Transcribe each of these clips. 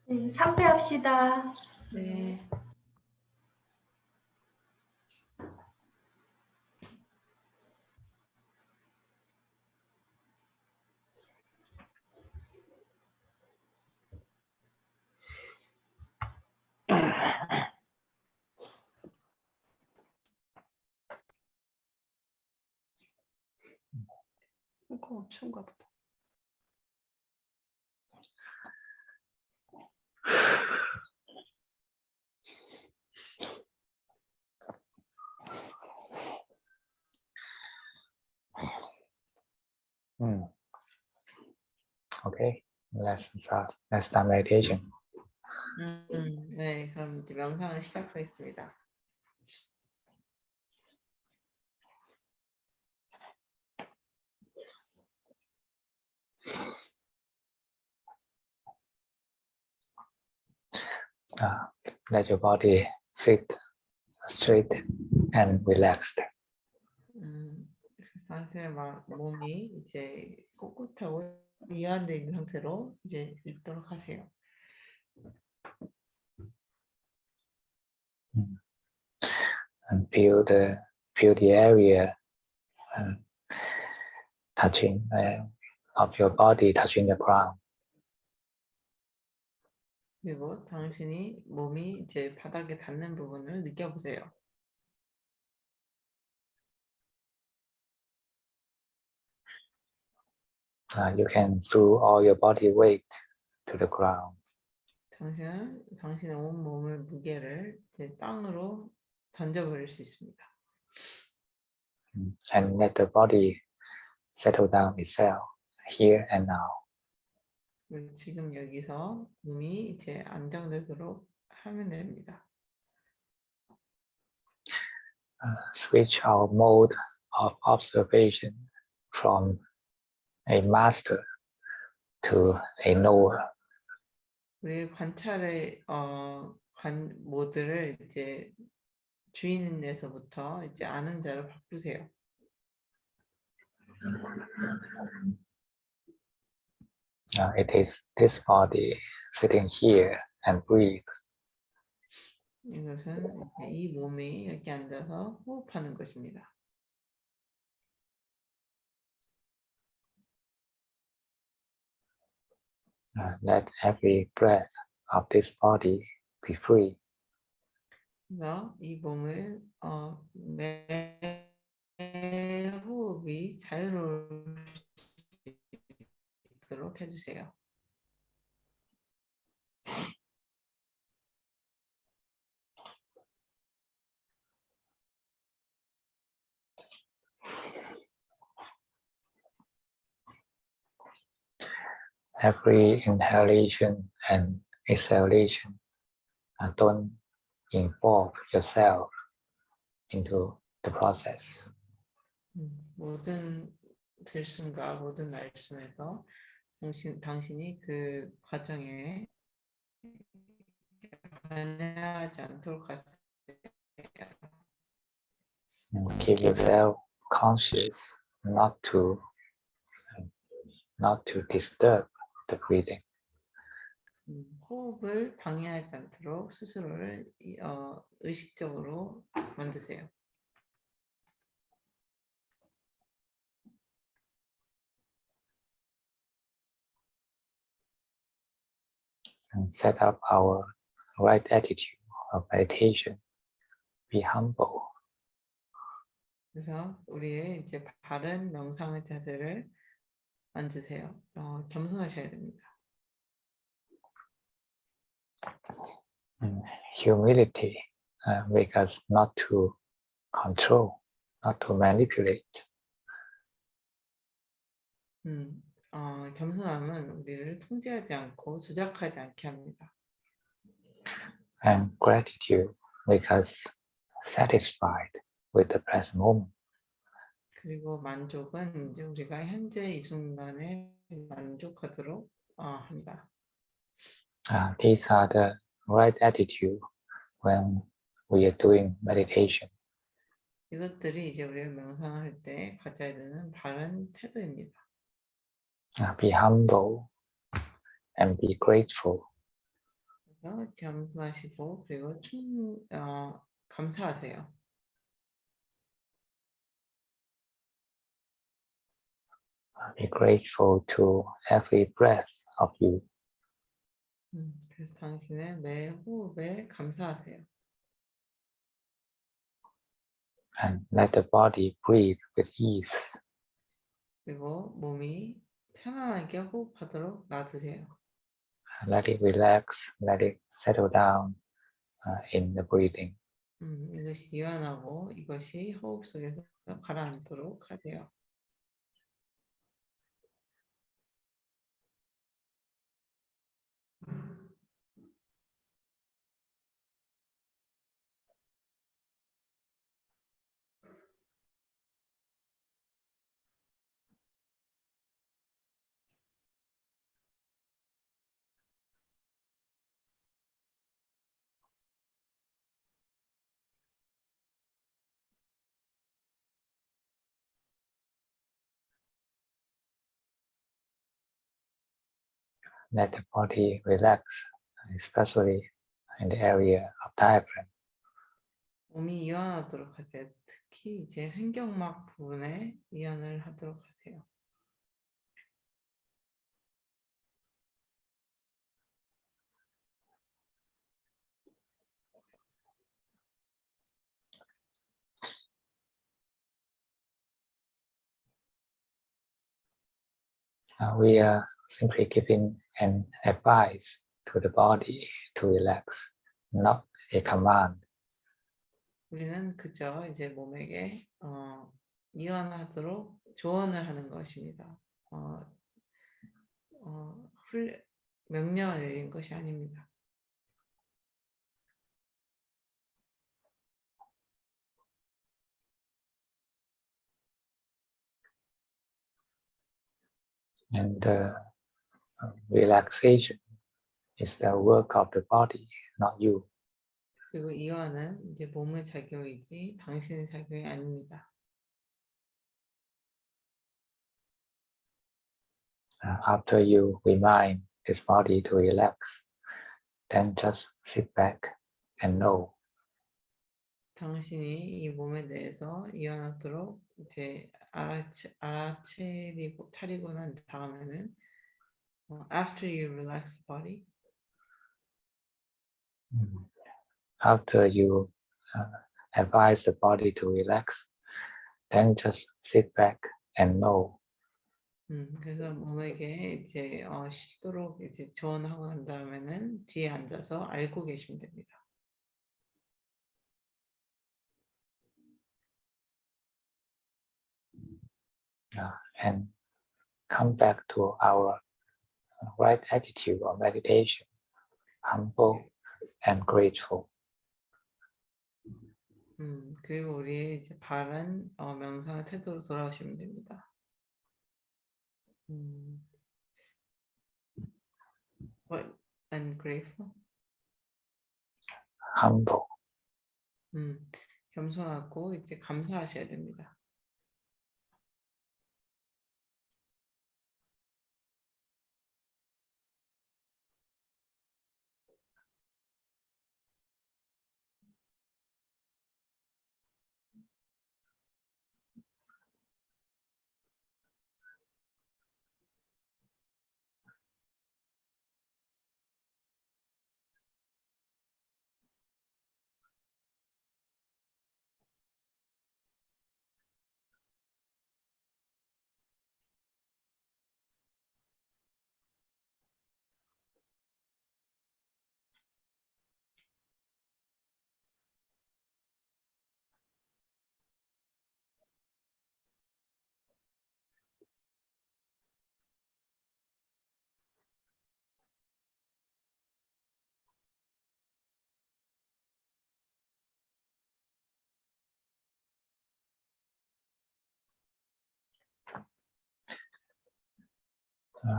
네, 삼배합시다. 네. 이거 추운가 보다. Okay, let's start meditation. 네, 그럼 이제 명상을 시작하겠습니다. Let your body sit straight and relaxed. 상태에 몸이 이제 꼿꼿하고 이완되어 있는 상태로 이제 있도록 하세요. And feel the area touching of your body touching the ground. 그리고 당신이 몸이 이제 바닥에 닿는 부분을 느껴보세요. You can throw all your body weight to the ground. 당신의 온 몸의 무게를 이제 땅으로 던져버릴 수 있습니다. And let the body settle down itself here and now. 지금 여기서 몸이 이제 안정되도록 하면 됩니다. Switch our mode of observation from a master to a knower. 우리의 관찰의 모드를 이제 주인에서부터 이제 아는 자로 바꾸세요. It is this body sitting here and breathe. 이것은 이제 이 몸이 여기 앉아서 호흡하는 것입니다. Let every breath of this body be free. 그래서 이 몸을 매 호흡이 자유로울 수 있도록 해주세요. Every inhalation and exhalation, don't involve yourself into the process. 모든 들숨과 모든 날숨에서 당신이 그 과정에 관여하지 않도록 하세요. Keep yourself conscious not to disturb the breathing. 호흡을 방해하지 않도록 스스로를 의식적으로 만드세요. And set up our right attitude of meditation. Be humble. 그래서 우리의 이제 바른 명상의 자세를 만드세요. 겸손하셔야 됩니다. Humility make us not to control, not to manipulate. 겸손함은 우리를 통제하지 않고 조작하지 않게 합니다. And gratitude make us satisfied with the present moment. 그리고 만족은 이제 우리가 현재 이 순간에 만족하도록 합니다. These are the right attitude when we are doing meditation. 이것들이 이제 우리가 명상을 할 때 가져야 되는 바른 태도입니다. Be humble and be grateful. 그래서 겸손하시고 그리고 감사하세요. Be grateful to every breath of you. 그래서 당신의 매 호흡에 감사하세요. And let the body breathe with ease. 그리고 몸이 편안하게 호흡하도록 놔두세요. Let it relax, let it settle down in the breathing. 이것이 유연하고 이것이 호흡 속에서 가라앉도록 하세요. Let the body relax, especially in the area of diaphragm. 몸이 유연하도록 하세요. 특히 이제 횡격막 부분에 유연을 하도록 하세요. We are simply giving an advice to the body to relax, not a command. 우리는 그저 이제 몸에게 유연하도록 조언을 하는 것입니다. 명령을 내린 것이 아닙니다. And relaxation is the work of the body, not you. 그리고 이완은 이제 몸의 작용이지 당신의 작용이 아닙니다. After you remind this body to relax, then just sit back and know. 당신이 이 몸에 대해서 이완하도록 이제 차리고 난 다음에는 after you relax the body, After you advise the body to relax, then just sit back and know. 그래서 몸에게 이제 쉬도록 이제 조언하고 난 다음에는 뒤에 앉아서 알고 계시면 됩니다. And come back to our right attitude of meditation, humble and grateful. 그리고 우리의 이제 바른 명상의 태도로 돌아오시면 됩니다. What and grateful? Humble. 겸손하고 이제 감사하셔야 됩니다.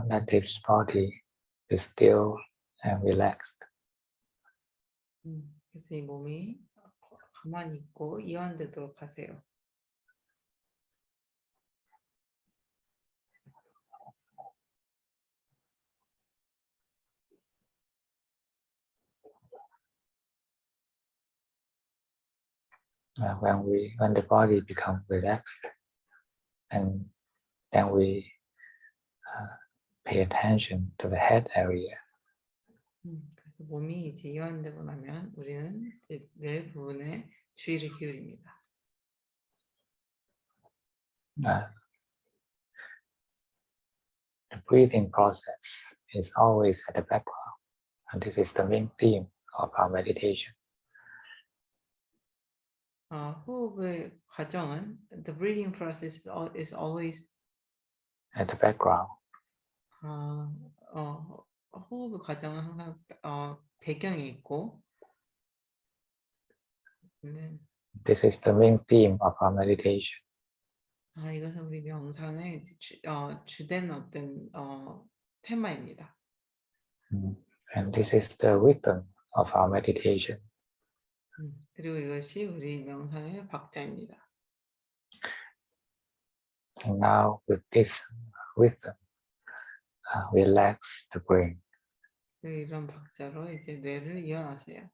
Let this body be still and relaxed. 그래서 이 몸이 가만히 있고 이완되도록 하세요. when the body becomes relaxed, and then we pay attention to the head area. 그래서 몸이 이제 이완되고 나면 우리는 이제 뇌 부분에 주의를 기울입니다. The breathing process is always at the background, and this is the main theme of our meditation. 호흡의 과정은 the breathing process is always At the background, 호흡의 과정은 항상 배경에 있고 this is the main theme of our meditation. 이것은 우리 명상의 주된 어떤 테마입니다. And this is the rhythm of our meditation. 그리고 이것이 우리 명상의 박자입니다. And now with this rhythm, relax the brain. 이런 박자로 이제 뇌를 이완하세요.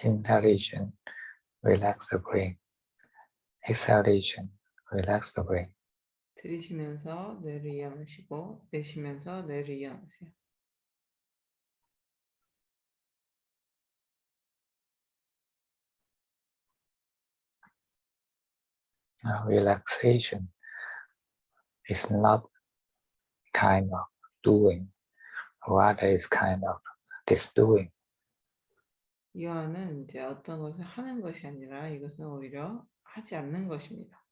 Inhalation, relax the brain. Exhalation, relax the brain. 들이쉬면서 뇌를 이완하시고 내쉬면서 뇌를 이완하세요. Relaxation is not kind of doing, rather is kind of disdoing. 이완은 이제 어떤 것을 하는 것이 아니라 이것은 오히려 하지 않는 것입니다.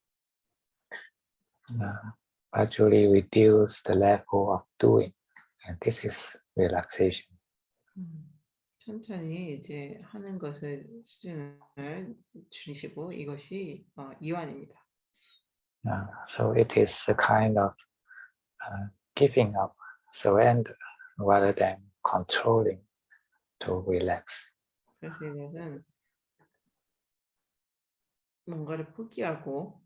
Gradually reduce the level of doing, and this is relaxation. 천천히 이제 하는 것의 수준을 줄이시고 이것이 이완입니다. So it is a kind of giving up, surrender, rather than controlling to relax. 그래서 이것은 뭔가를 포기하고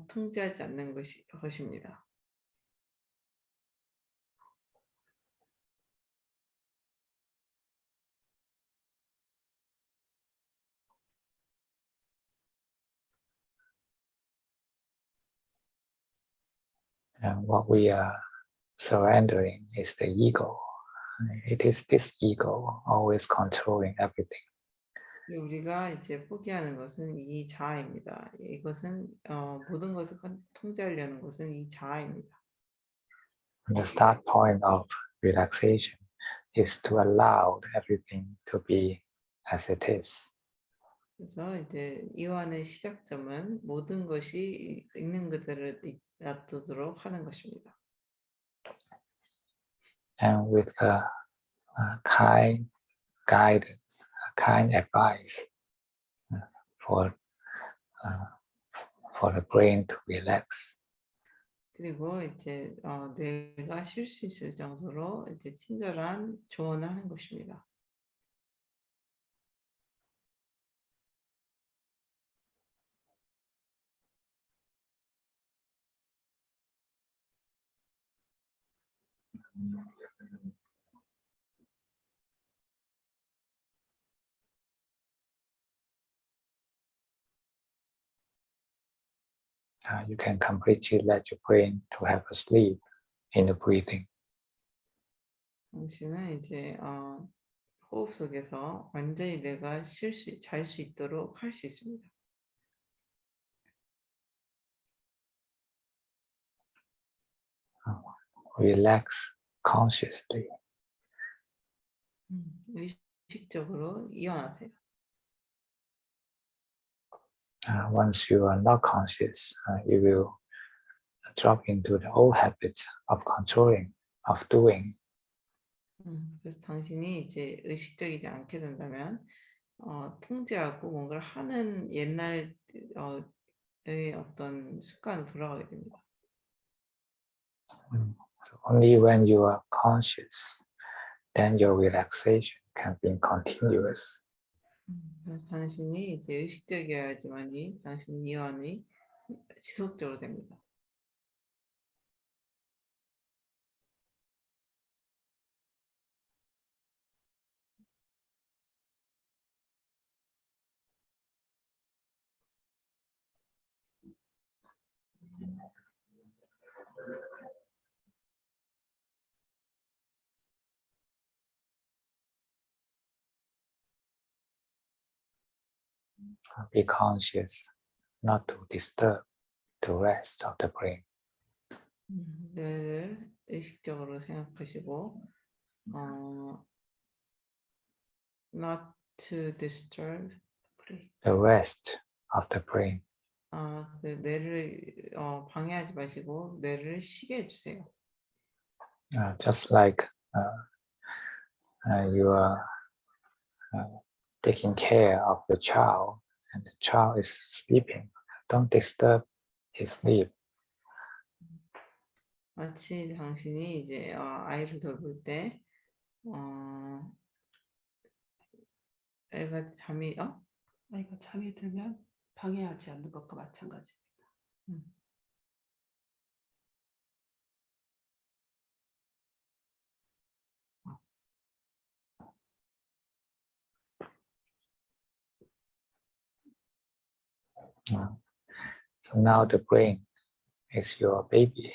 통제하지 않는 것입니다. And what we are surrendering is the ego. It is this ego always controlling everything. 우리가 이제 포기하는 것은 이 자아입니다. 이것은 모든 것을 통제하려는 것은 이 자아입니다. The start point of relaxation is to allow everything to be as it is. 그래서 이제 이완의 시작점은 모든 것이 있는 그대로 놔두도록 하는 것입니다. And with a kind guidance, a kind advice for the brain to relax. 그리고 이제 뇌가 쉴 수 있을 정도로 이제 친절한 조언을 하는 것입니다. You can completely let your brain to have a sleep in the breathing. 당신은 이제 호흡 속에서 완전히 뇌가 잘 수 있도록 할 수 있습니다. Relax consciously. 의식적으로 이완하세요. Once you are not conscious, you will drop into the old habits of controlling, of doing. 그래서 당신이 이제 의식적이지 않게 된다면 통제하고 뭔가를 하는 옛날의 어떤 습관으로 돌아가게 됩니다. So only when you are conscious, then your relaxation can be continuous. 그래서 당신이 이제 의식적이어야지만이 당신 이완이 지속적으로 됩니다. Be conscious not to disturb the rest of the brain. 뇌를 의식적으로 생각하시고 not to disturb The rest of the brain. 그 뇌를 방해하지 마시고 뇌를 쉬게 해주세요. Just like you are taking care of the child and the child is sleeping. Don't disturb his sleep. 마치 당신이 이제 아이를 돌볼 때 애가 아이가 잠이 들면 방해하지 않는 것과 마찬가지입니다. So now the brain is your baby,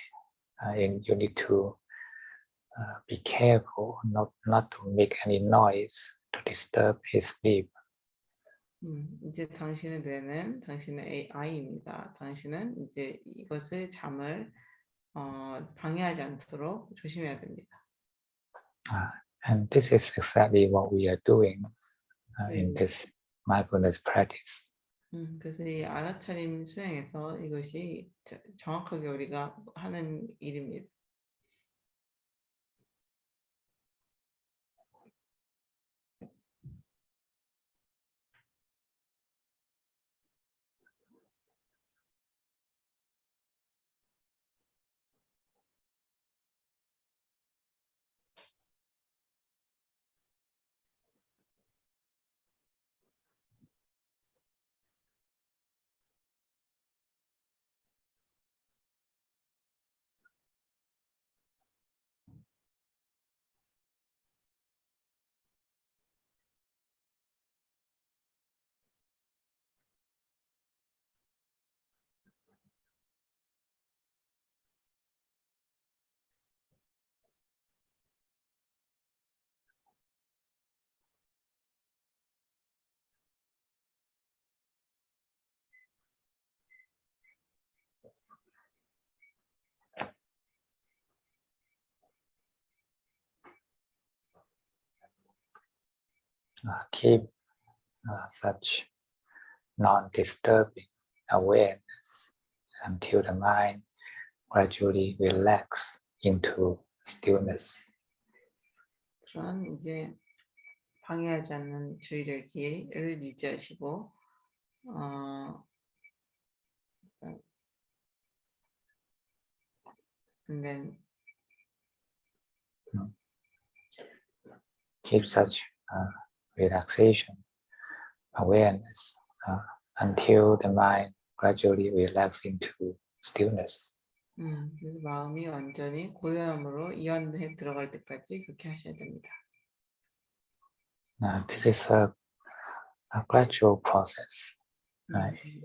and you need to be careful not to make any noise to disturb his sleep. 이제 당신의 뇌는 당신의 아이입니다. 당신은 이제 이것을 잠을 방해하지 않도록 조심해야 됩니다. And this is exactly what we are doing in this mindfulness practice. 그래서 이 알아차림 수행에서 이것이 정확하게 우리가 하는 일입니다. Keep such non-disturbing awareness until the mind gradually relax into stillness. 그런 이제 방해하지 않는 주의력을 유지하시고 and then keep such relaxation awareness until the mind gradually relax into stillness. 그래서 마음이 완전히 고요함으로 이완해 들어갈 때까지 그렇게 하셔야 됩니다. This is a gradual process.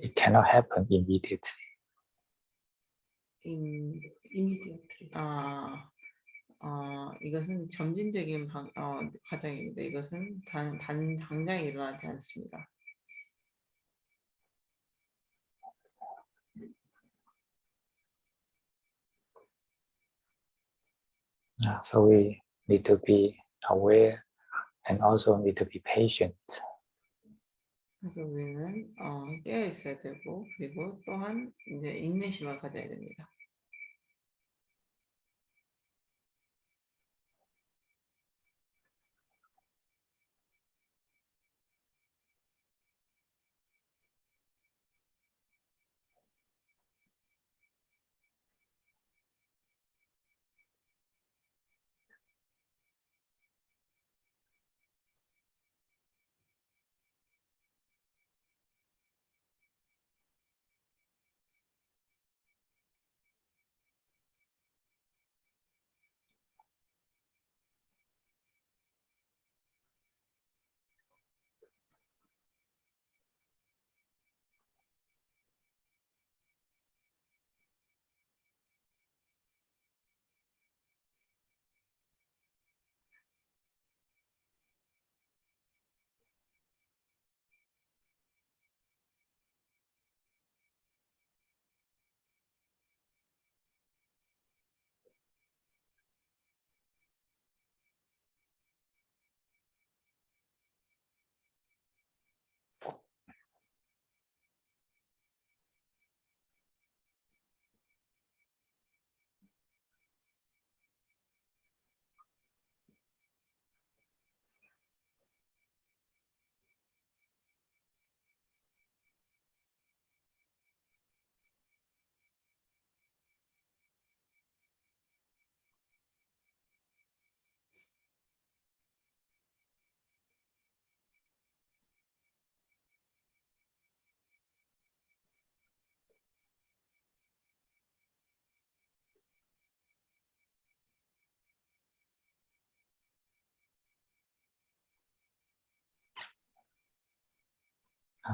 It cannot happen immediately. immediately. 이것은 점진적인 과정입니다. 이것은 당장 일어나지 않습니다. So we need to be aware and also need to be patient. 그래서 우리는 깨어 있어야 되고 그리고 또한 이제 인내심을 가져야 됩니다.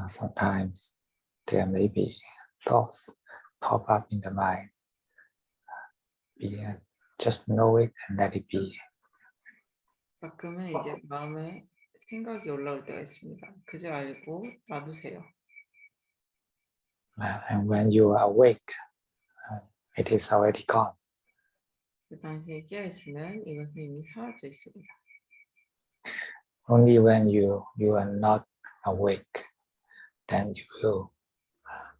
Sometimes there may be thoughts pop up in the mind. Just know it and let it be. 가끔은 이제 마음에 생각이 올라올 때가 있습니다. 그저 알고 놔두세요. And when you are awake, it is already gone. 그 당시에 깨어 있으면 이것은 이미 사라져 있습니다. Only when you are not awake, then you will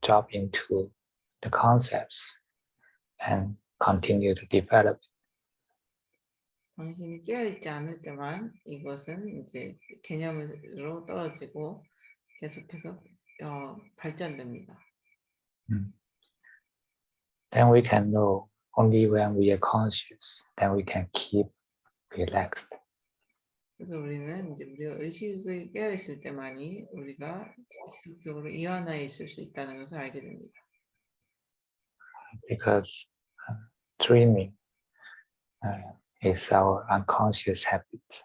drop into the concepts and continue to develop. 당신이 깨어 있지 않을 때만 이것은 이제 개념으로 떨어지고 계속해서 발전됩니다. Then we can know only when we are conscious, then we can keep relaxed. 그래서 우리는 이제 우리가 의식을 깨어 있을 때만이 우리가 지속적으로 이완하에 있을 수 있다는 것을 알게 됩니다. Because dreaming is our unconscious habit.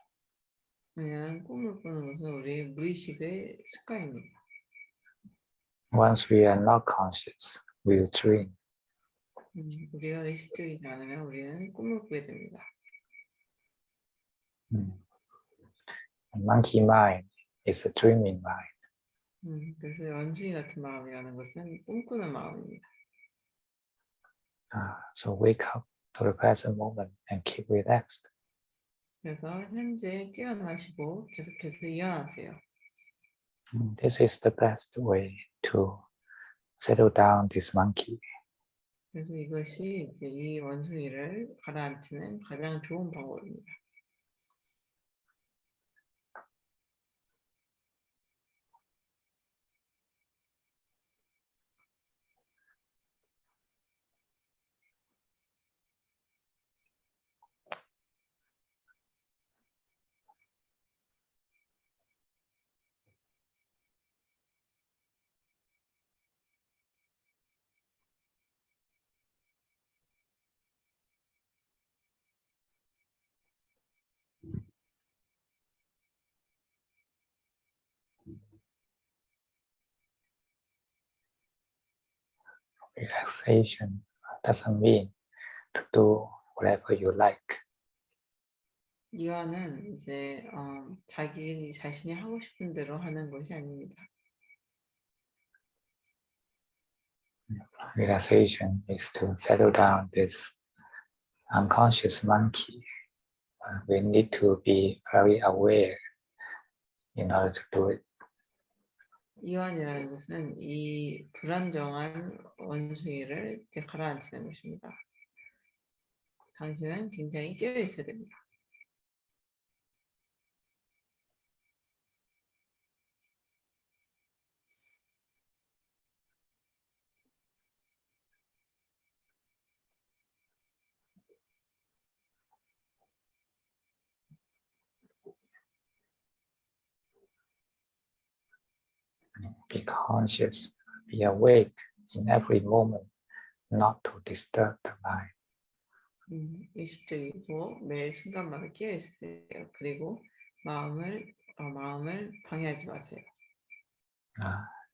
왜냐하면 꿈을 꾸는 것은 우리의 무의식의 습관입니다. Once we are not conscious, we will dream. 우리가 의식적이지 않으면 우리는 꿈을 꾸게 됩니다. Monkey mind is a dreaming mind. 그래서 원숭이 같은 마음이라는 것은 꿈꾸는 마음입니다. So wake up to the present moment and keep relaxed. 그래서 현재 깨어나시고 계속해서 이완하세요. This is the best way to settle down this monkey. 그래서 이것이 이제 이 원숭이를 가라앉히는 가장 좋은 방법입니다. Relaxation doesn't mean to do whatever you like. 이완은 이제 자기 자신이 하고 싶은 대로 하는 것이 아닙니다. Relaxation is to settle down this unconscious monkey. We need to be very aware in order to do it. 이완이라는 것은 이 불안정한 원숭이를 이제 가라앉히는 것입니다. 당신은 굉장히 깨어 있어야 됩니다. Be conscious, be awake in every moment, not to disturb the mind. 의식적이고 매 순간마다 깨어 있으세요. 그리고 마음을 방해하지 마세요.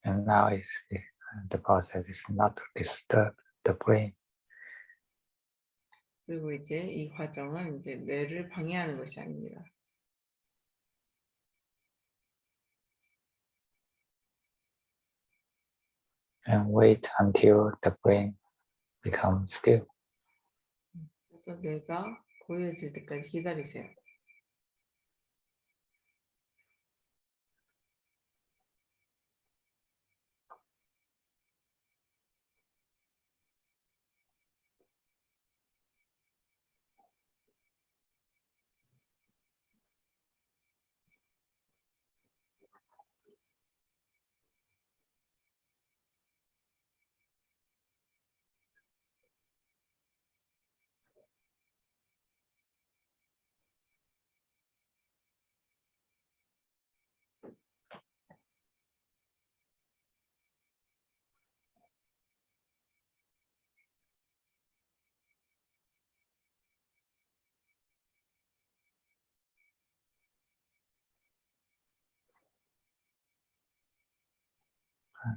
And now the process is not to disturb the brain. 그리고 이제 이 과정은 이제 뇌를 방해하는 것이 아닙니다. And wait until the brain becomes still. 그래서 뇌가 고요해질 때까지 기다리세요.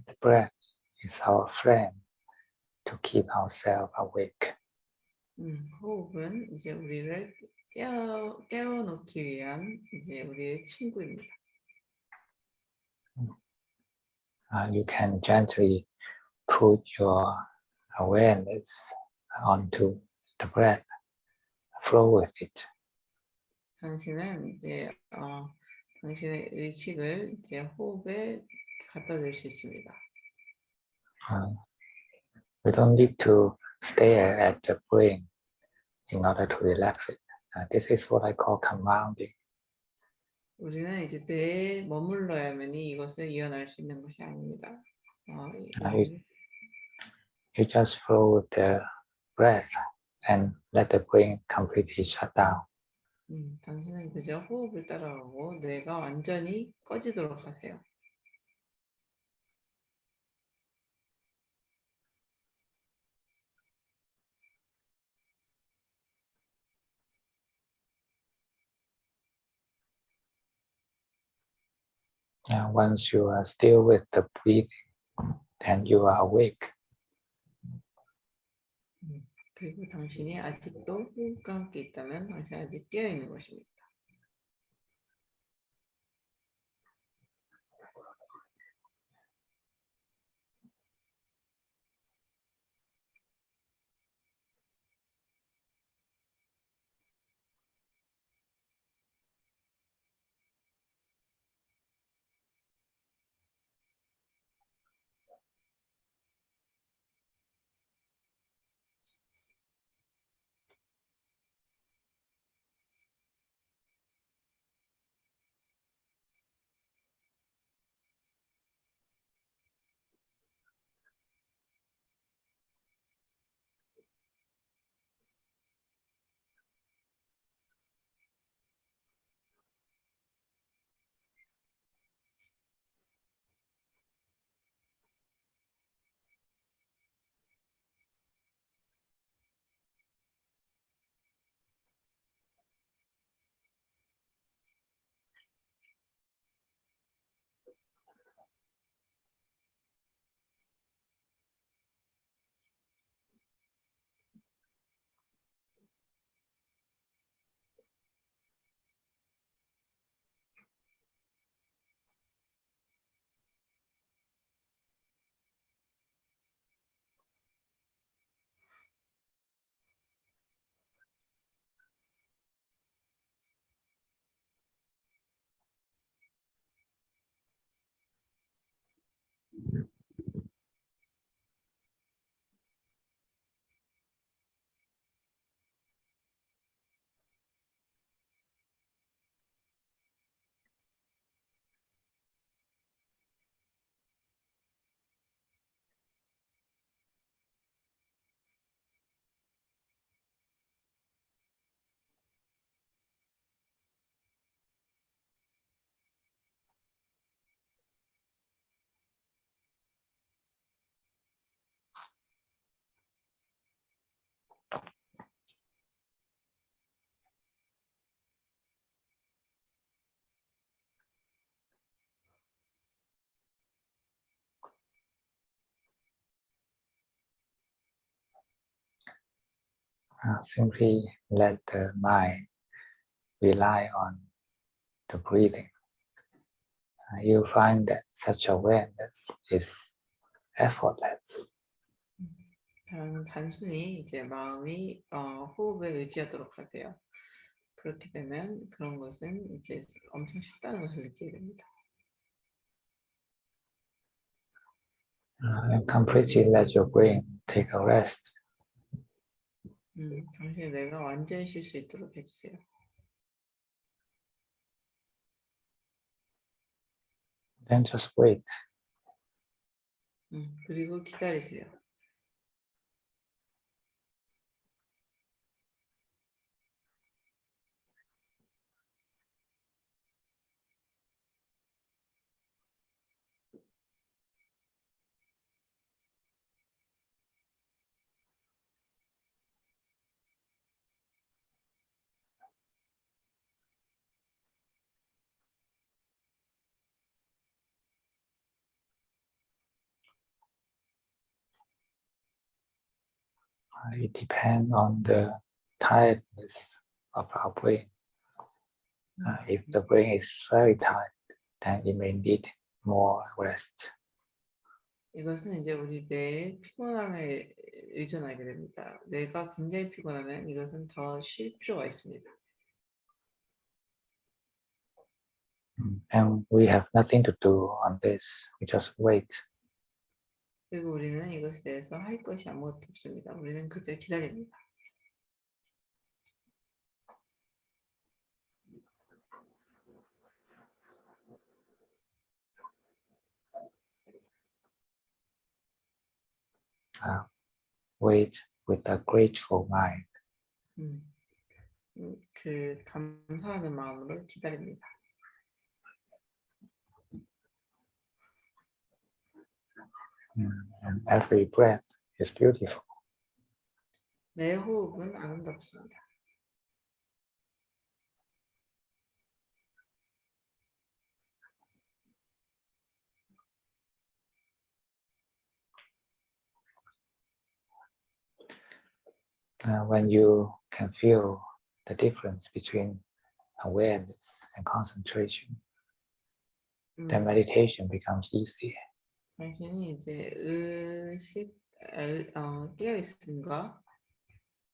The breath is our friend to keep ourselves awake. 호흡은 이제 우리를 깨워놓기 위한 이제 우리의 친구입니다. You can gently put your awareness onto the breath, flow with it. 당신은 이제 당신의 의식을 이제 호흡에 갖다 댈 수 있습니다. We don't need to stare at the brain in order to relax it. This is what I call confounding. 우리는 이제 뇌에 머물러야만이 이것을 이어날 수 있는 것이 아닙니다. You just flow with the breath and let the brain completely shut down. 당신은 그저 호흡을 따라가고 뇌가 완전히 꺼지도록 하세요. Once you are still with the breathing, then you are awake. 그리고 당신이 아직도 호흡과 함께 있다면 당신이 아직 깨어 있는 것입니다. simply let the mind rely on the breathing. You find that such awareness is effortless. 단순히 이제 마음이 호흡에 의지하도록 하세요. 그렇게 되면 그런 것은 이제 엄청 쉽다는 것을 느끼게 됩니다. And completely let your brain take a rest. 당신의 뇌가 완전히 쉴 수 있도록 해주세요. Then just wait. 그리고 기다리세요. It depends on the tiredness of our brain. If the brain is very tired, then it may need more rest. 이것은 이제 우리 뇌의 피곤함에 의존하게 됩니다. 뇌가 굉장히 피곤하면 이것은 더 쉴 필요가 있습니다. And we have nothing to do on this. We just wait. 그리고 우리는 이것에 대해서 할 것이 아무것도 없습니다. 우리는 그저 기다립니다. Wait with a grateful mind. 그 감사하는 마음으로 기다립니다. And every breath is beautiful. 내 호흡은 아름답습니다. When you can feel the difference between awareness and concentration, then meditation becomes easy. 당신이 이제 깨어 있음과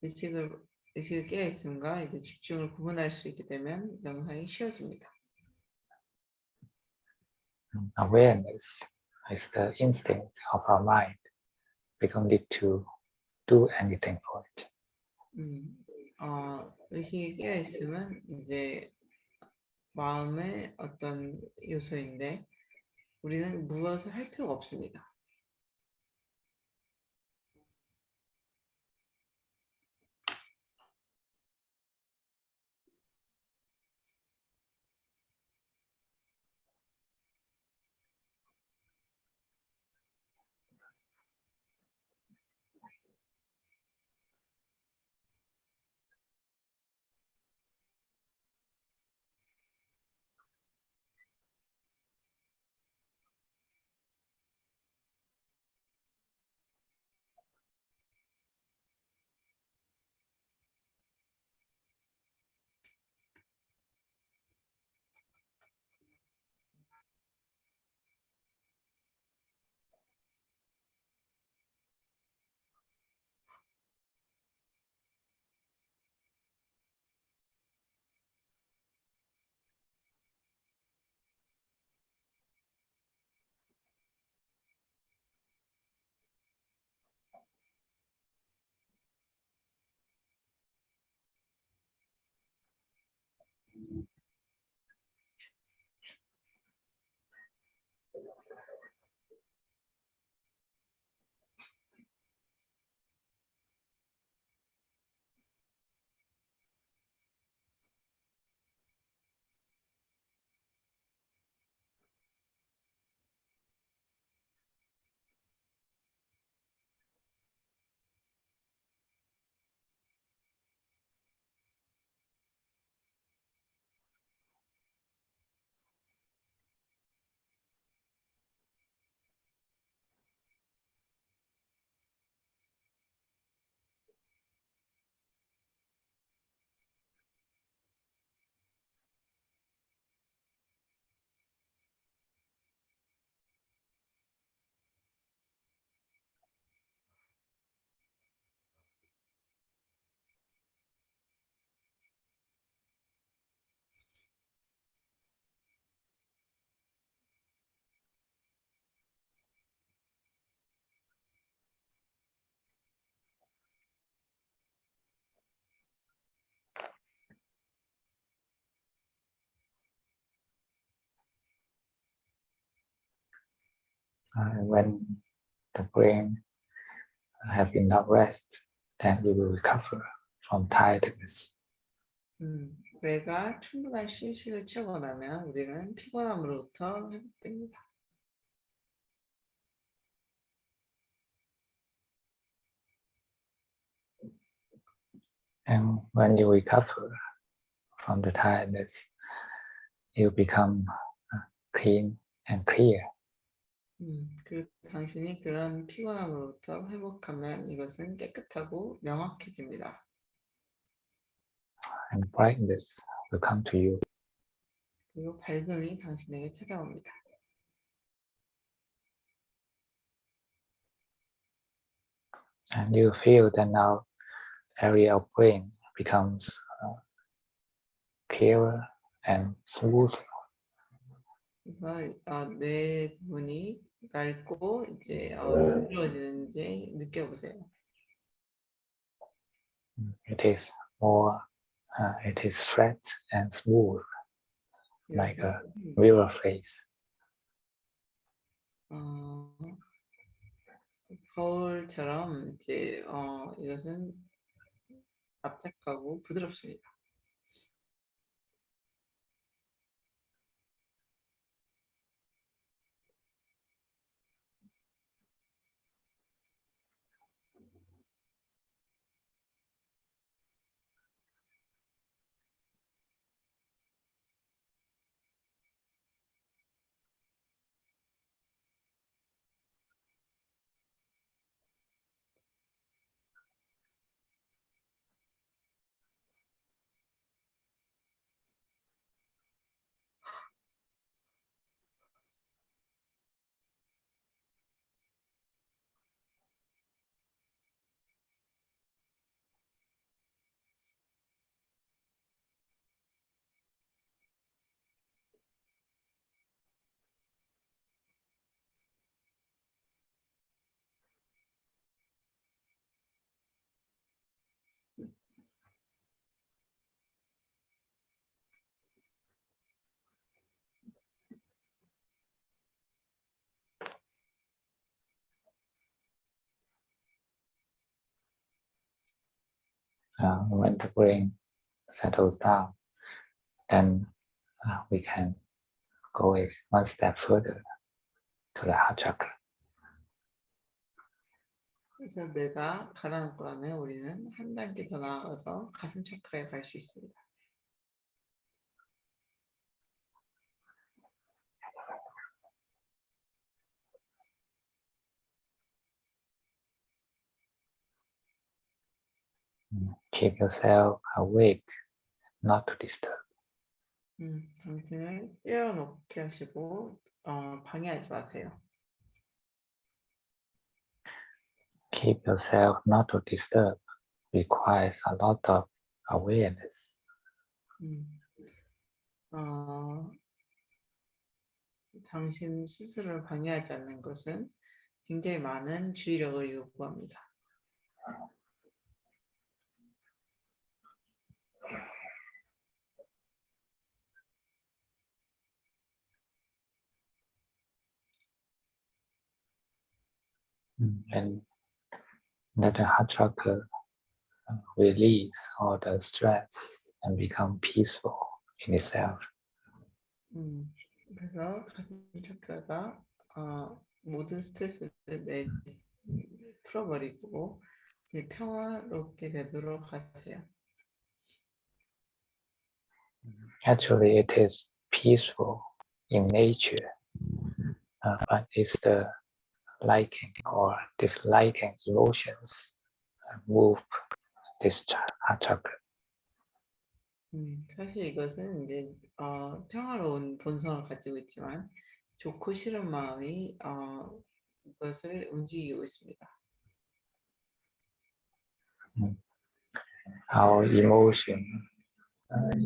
의식을 깨어 있음과 이제 집중을 구분할 수 있게 되면 명상이 쉬워집니다. Awareness is the instinct of our mind. We don't need to do anything for it. 의식이 깨어 있으면 이제 마음의 어떤 요소인데 우리는 무엇을 할 필요가 없습니다. When the brain have enough rest, then it will recover from tiredness. 뇌가 충분한 휴식을 취하고 나면 우리는 피곤함으로부터 회복됩니다. And when you recover from the tiredness, you become clean and clear. 그 당신이 그런 피곤함으로부터 회복하면 이것은 깨끗하고 명확해집니다. And brightness will come to you. 그리고 밝음이 당신에게 찾아옵니다. And you feel that now area of brain becomes clearer and smoother. 그래서 뇌 부분이 맑고 이제 부드러워지는지 느껴보세요. It is more, it is flat and smooth, like a mirror face. 거울처럼 이제 이것은 납작하고 부드럽습니다. When the brain settles down, then we can go one step further to the heart chakra. 그래서 뇌가 가라앉고 나면 우리는 한 단계 더 나아가서 가슴 차크라에 갈 수 있습니다. Keep yourself awake, not to disturb. 당신을 깨어놓게 하시고 방해하지 마세요. Keep yourself not to disturb requires a lot of awareness. 당신 스스로를 방해하지 않는 것은 굉장히 많은 주의력을 요구합니다. And let the heart chakra release all the stress and become peaceful in itself. 그래서 가슴 차크라가 모든 스트레스를 풀어버리고 이제 평화롭게 되도록 하세요. Actually, it is peaceful in nature, but it's the liking or disliking emotions move this heart chakra. 사실 이것은 이제 평화로운 본성을 가지고 있지만 좋고 싫은 마음이 이것을 움직이고 있습니다. Our emotion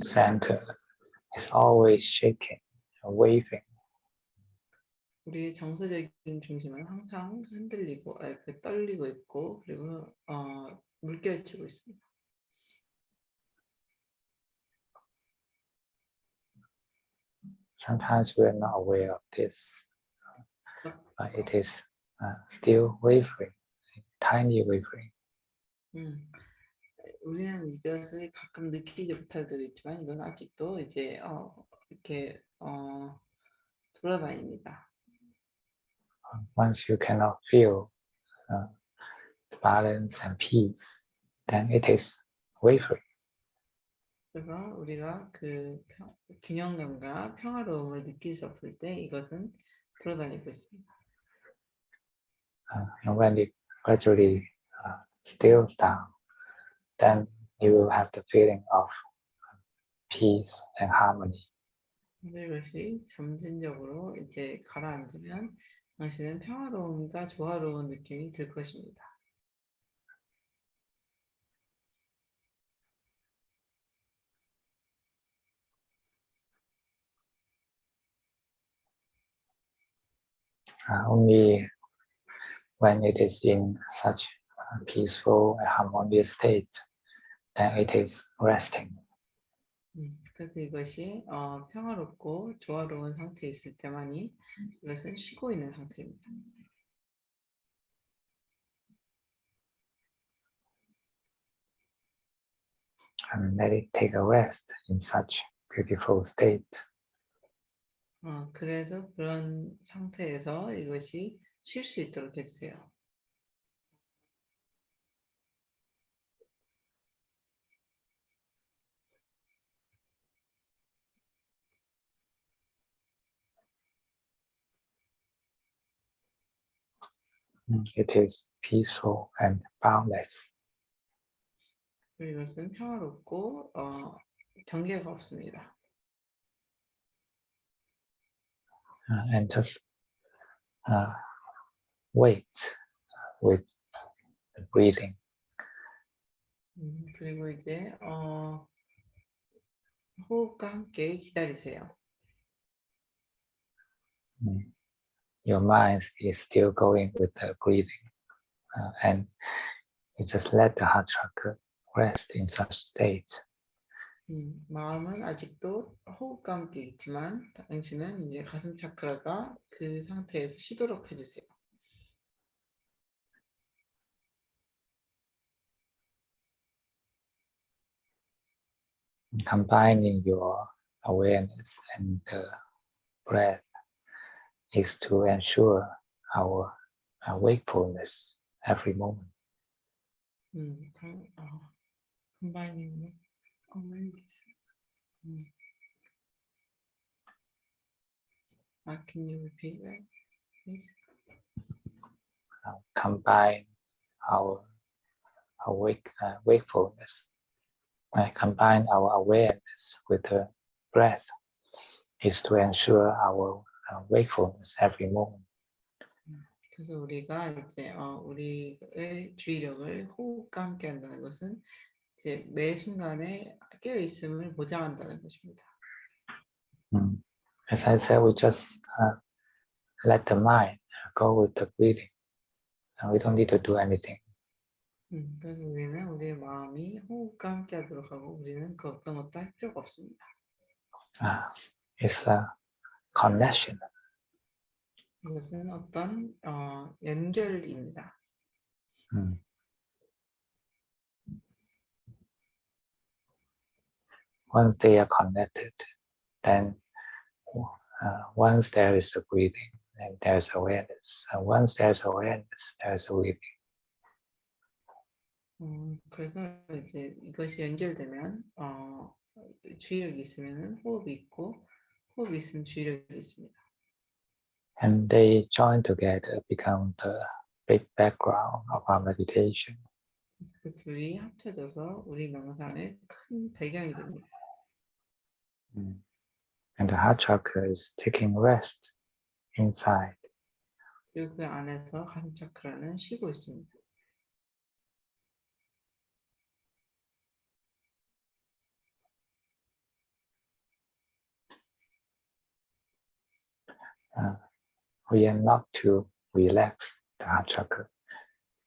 center is always shaking, waving. 우리의 정서적인 중심은 항상 흔들리고 떨리고 있고 그리고 물결치고 있습니다. Sometimes we're not aware of this, but it is still wavering, tiny wavering. 우리는 이것을 가끔 느끼지 못할 때도 있지만 이건 아직도 이제 이렇게 돌아다닙니다. Once you cannot feel balance and peace, then it is wavering. 그래서 우리가 그 균형감과 평화로움을 느낄 수 없을 때 이것은 돌아다니고 있습니다. And when it gradually stills down, then you will have the feeling of peace and harmony. 이것이 점진적으로 이제 가라앉으면 당신은 평화로움과 조화로운 느낌이 들 것입니다. Only when it is in such a peaceful and harmonious state, then it is resting. 그래서 이것이 평화롭고 조화로운 상태에 있을 때만이 이것은 쉬고 있는 상태입니다. And let it take a rest in such beautiful state. 그래서 그런 상태에서 이것이 쉴 수 있도록 해주세요. It is peaceful and boundless. 이것은 평화롭고 경계가 없습니다. And just wait with the breathing. 그리고 이제 호흡과 함께 기다리세요. Your mind is still going with the breathing, and you just let the heart chakra rest in such state. 마음은 아직도 호흡과 함께 있지만 당신은 이제 가슴 차크라가 그 상태에서 쉬도록 해주세요. Combining your awareness and the breath is to ensure our wakefulness every moment. combining can you repeat that, please? Combine our wakefulness. Combine our awareness with the breath is to ensure our wakefulness every moment. 그래서 우리가 이제 우리의 주의력을 호흡과 함께 한다는 것은 이제 매 순간에 깨어 있음을 보장한다는 것입니다. As I said, we just let the mind go with the breathing. We don't need to do anything. 그래서 우리는 우리의 마음이 호흡과 함께 하도록 하고 우리는 그 어떤 것도 할 필요가 없습니다. It's a connection. 이것은 어떤 연결입니다. Once they are connected, then once there is a breathing, then there's awareness. And once there's awareness, there's a breathing. 그래서 이제 이것이 연결되면 주의력이 있으면 호흡이 있고 호흡이 있으면 주의력이 있습니다. And they join together, become the big background of our meditation. 그 둘이 합쳐져서 우리 명상의 큰 배경이 됩니다. And the heart chakra is taking rest inside. 그리고 그 안에서 가슴 차크라는 쉬고 있습니다. We are not to relax the heart chakra,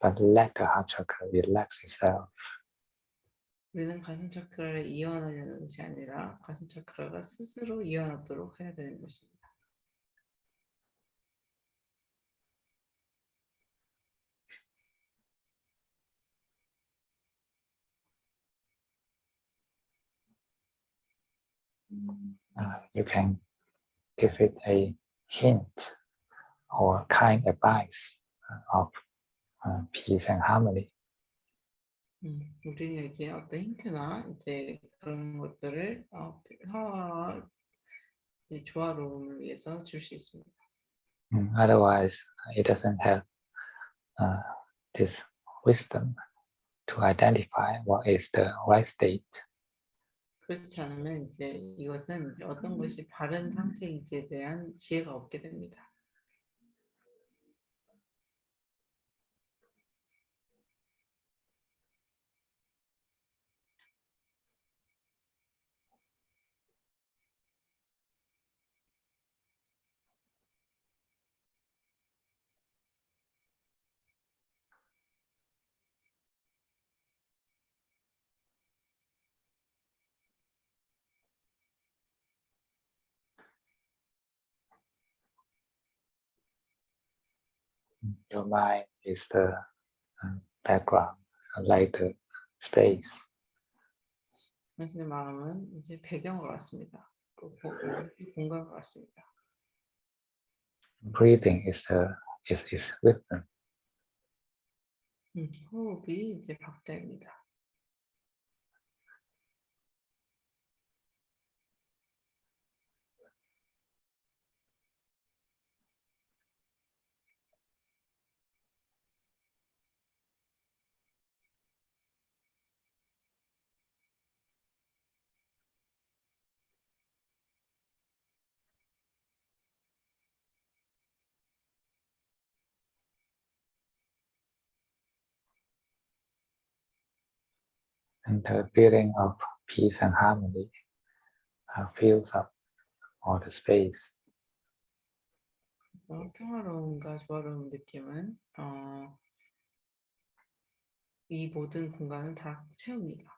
but let the heart chakra relax itself. 우리는 가슴 차크라를 이완하려는 것이 아니라 가슴 차크라가 스스로 이완하도록 해야 되는 것입니다. You can give it a hint or kind advice of peace and harmony. 우리는 이제 어떤 힌트나 이제 그런 것들을 평화와 조화로움을 위해서 줄 수 있습니다. Otherwise, it doesn't have this wisdom to identify what is the right state. 그렇지 않으면 이제 이것은 이제 어떤 것이 바른 상태인지에 대한 지혜가 없게 됩니다. Your mind is the background, like the space. 당신의 마음은 이제 배경과 같습니다. 공간과 같습니다. Breathing is rhythm. 호흡이 이제 박자입니다. And the feeling of peace and harmony fills up all the space. 평화로움과 조화로운 느낌은 이 모든 공간을 다 채웁니다.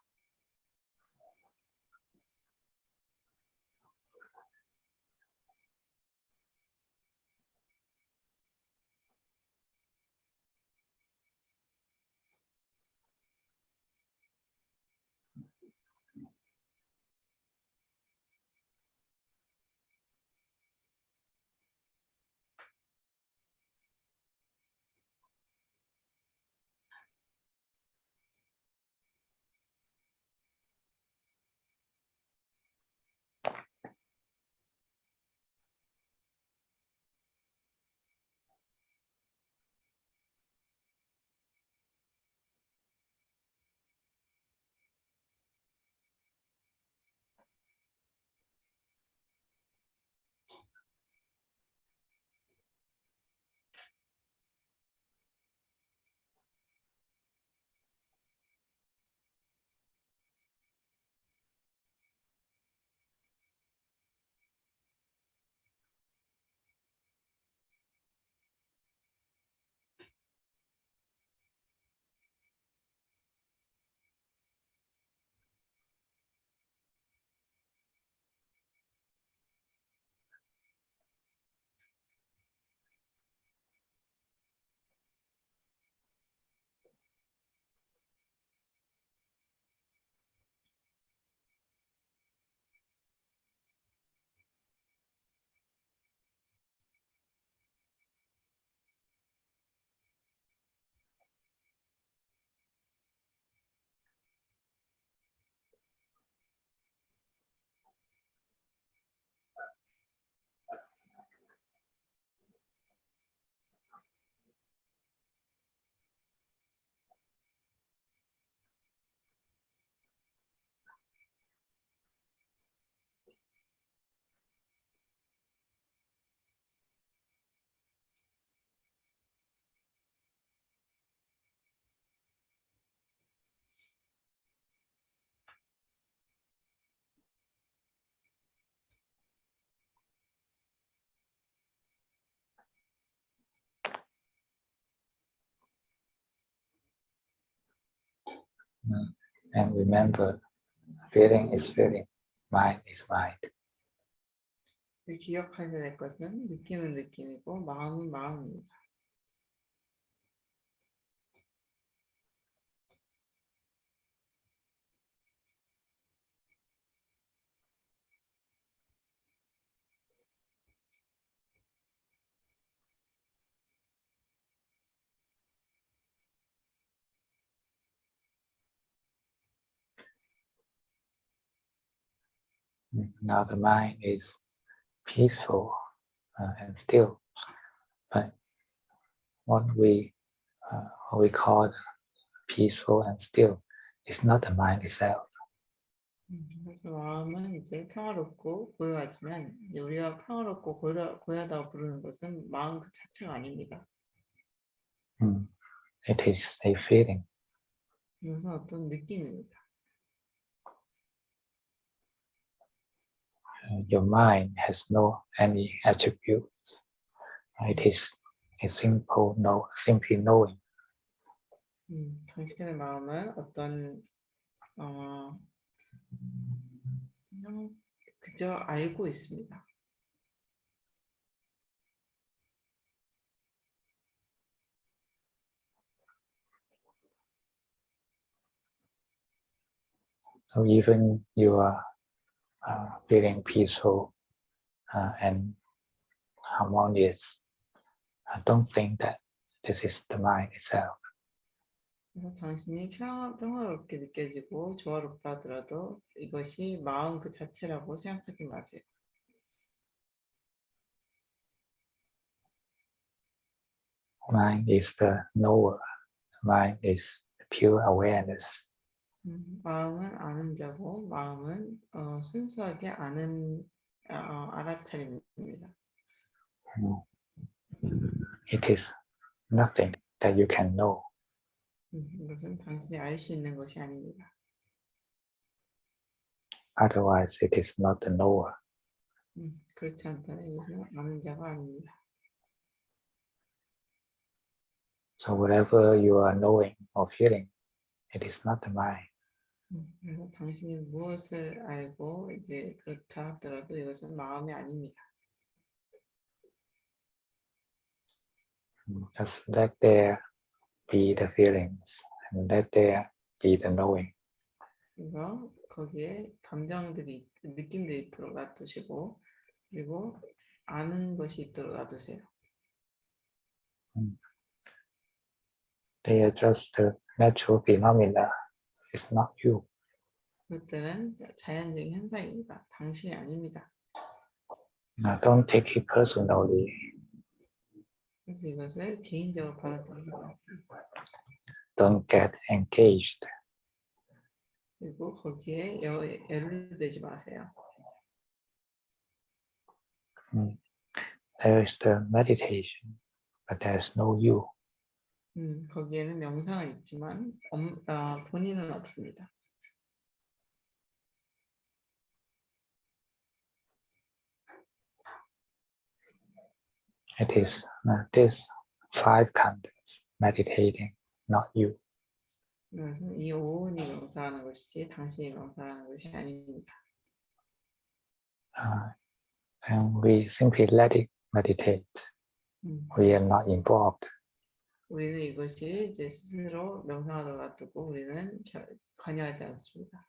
And remember, feeling is feeling, mind is mind. 기억하셔야 될 것은 느낌은 느낌이고 마음은 마음입니다. Now the mind is peaceful and still. But what we call peaceful and still is not the mind itself. 그래서 마음은 이제 평화롭고 고요하지만 이제 우리가 평화롭고 고요하다고 부르는 것은 마음 그 자체가 아닙니다. It is a feeling. 이것은 어떤 느낌입니다. Your mind has no any attributes. It is a simply knowing. 당신의 마음은 어떤 그냥 그저 알고 있습니다. So even you are feeling peaceful and harmonious, don't think that this is the mind itself. 그래서 당신이 평화롭게 느껴지고 조화롭다 하더라도 이것이 마음 그 자체라고 생각하지 마세요. Mind is the knower. Mind is pure awareness. 마음은 아는 자고 마음은 순수하게 아는 알아차림입니다. It is nothing that you can know. 이것은 당신이 알 수 있는 것이 아닙니다. Otherwise, it is not the knower. 그렇지 않다면 이것은 아는 자가 아닙니다. So whatever you are knowing or feeling, it is not the mind. 그래서 당신이 무엇을 알고 이제 그렇다 하더라도 이것은 마음이 아닙니다. Just let there be the feelings and let there be the knowing. 그래서 거기에 감정들이, 느낌들이 있도록 놔두시고 그리고 아는 것이 있도록 놔두세요. They are just the natural phenomena. It's not you. 그것들은 자연적인 현상입니다. 당신이 아닙니다. Now, don't take it personally. 그래서 이것을 개인적으로 받아들입니다. Don't get engaged. 그리고 거기에 연루되지 마세요. There is the meditation, but there is no you. 거기에는 명상은 있지만 본인은 없습니다. It is this 5 khandhas meditating, not you. 그것은 이 오온이 명상하는 것이지 당신이 명상하는 것이 아닙니다. And we simply let it meditate. We are not involved. 우리는 이것이 이제 스스로 명상하다가 놔두고 우리는 관여하지 않습니다.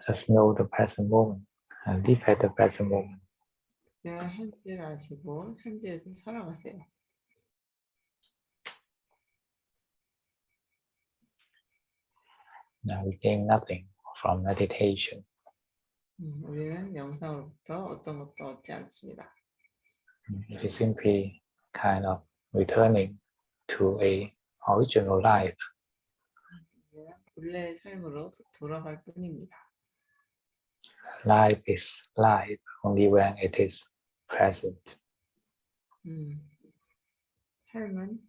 Just know the present moment and live at the present moment. 내가 현재를 아시고 현재에서 살아가세요. Now we gain nothing from meditation. 우리는 명상으로부터 어떤 것도 얻지 않습니다. It is simply kind of returning to a original life. 우리는 본래의 삶으로 돌아갈 뿐입니다. Life is life only when it is present. 삶은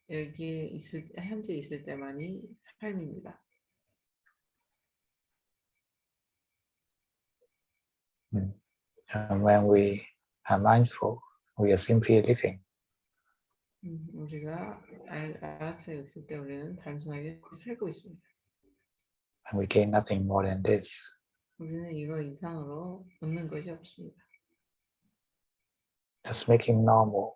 여기에 현재 있을 때만이 삶입니다. And when we are mindful, we are simply living. 우리가 알아차리고 있을 때 우리는 단순하게 살고 있습니다. And we gain nothing more than this. 우리는 이거 이상으로 얻는 것이 없습니다. Just making normal.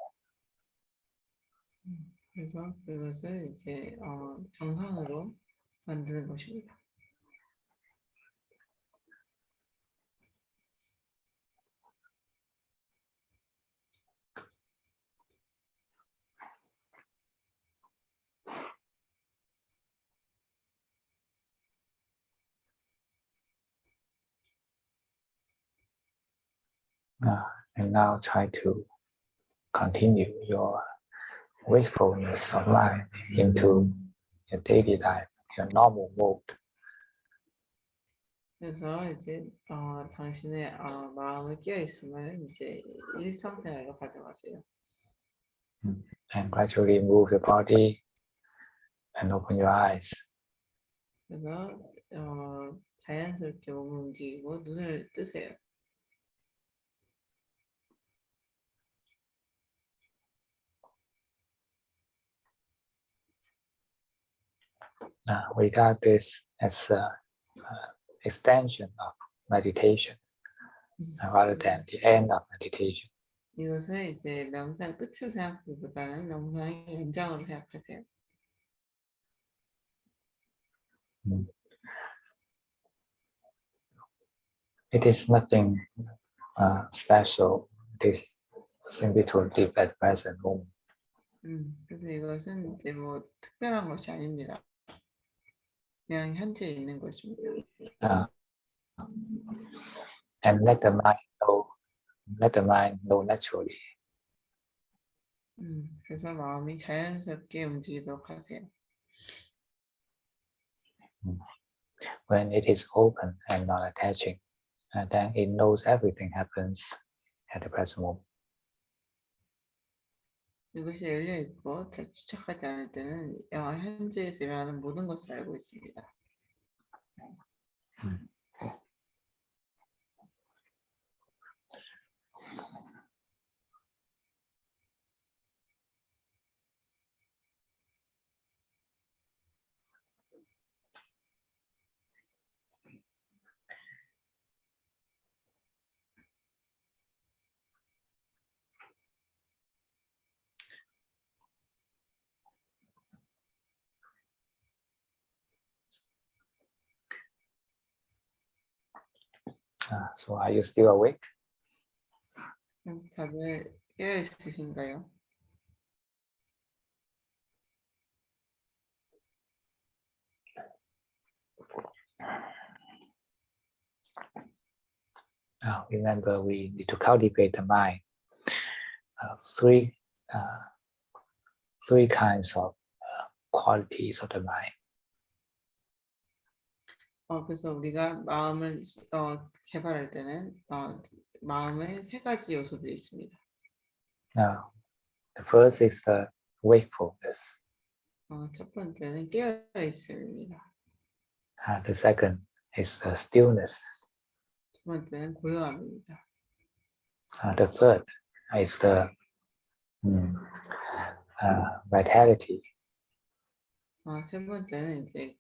그래서 그것을 이제 정상으로 만드는 것입니다. And now try to continue your wakefulness of mind into your daily life, your normal mode. 그래서 이제 당신의 마음을 깨어 있음을 이제 일상생활로 가져가세요. And gradually move your body and open your eyes. 그래서 자연스럽게 몸을 움직이고 눈을 뜨세요. Regard this as an extension of meditation rather than the end of meditation. 이것을 이제 명상 끝으로 생각하기보다는 명상의 연장으로 생각하세요. It is nothing special. It is simply to live at present moment. 그래서 이것은 이제 뭐 특별한 것이 아닙니다. 그냥 현재 있는 것입니다. And let the mind know naturally. 그래서 마음이 자연스럽게 움직이도록 하세요. When it is open and not attaching, then it knows everything happens at the present moment. 이것이 열려 있고 집착하지 않을 때는 현재에서 일어나는 모든 것을 알고 있습니다. So are you still awake? 다들 깨어 있으신가요? Remember, we need to cultivate the mind. Three kinds of qualities of the mind. 그래서 우리가 마음을 개발할 때는 마음에 세 가지 요소들이 있습니다. The first is wakefulness. 첫 번째는 깨어 있음입니다. The second is stillness. 두 번째는 고요함입니다. The third is the vitality. 세 번째는 이제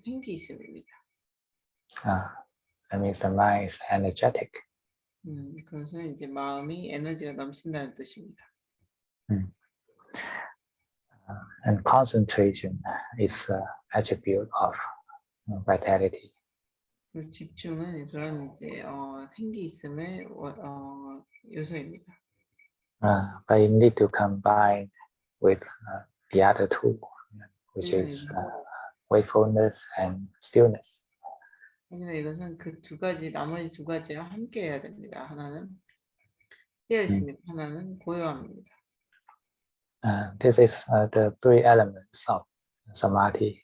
생기 있음입니다. That means the mind is energetic. 그것은 이제 마음이 에너지가 넘친다는 뜻입니다. And concentration is an attribute of vitality. 집중은 그런 이제 생기 있음의 요소입니다. But you need to combine with the other two, which is wakefulness and stillness. 하지만 이것은 그 두 가지, 나머지 두 가지와 함께 해야 됩니다. 하나는 깨어 있습니다. 하나는 고요함입니다. This is the three elements of samadhi.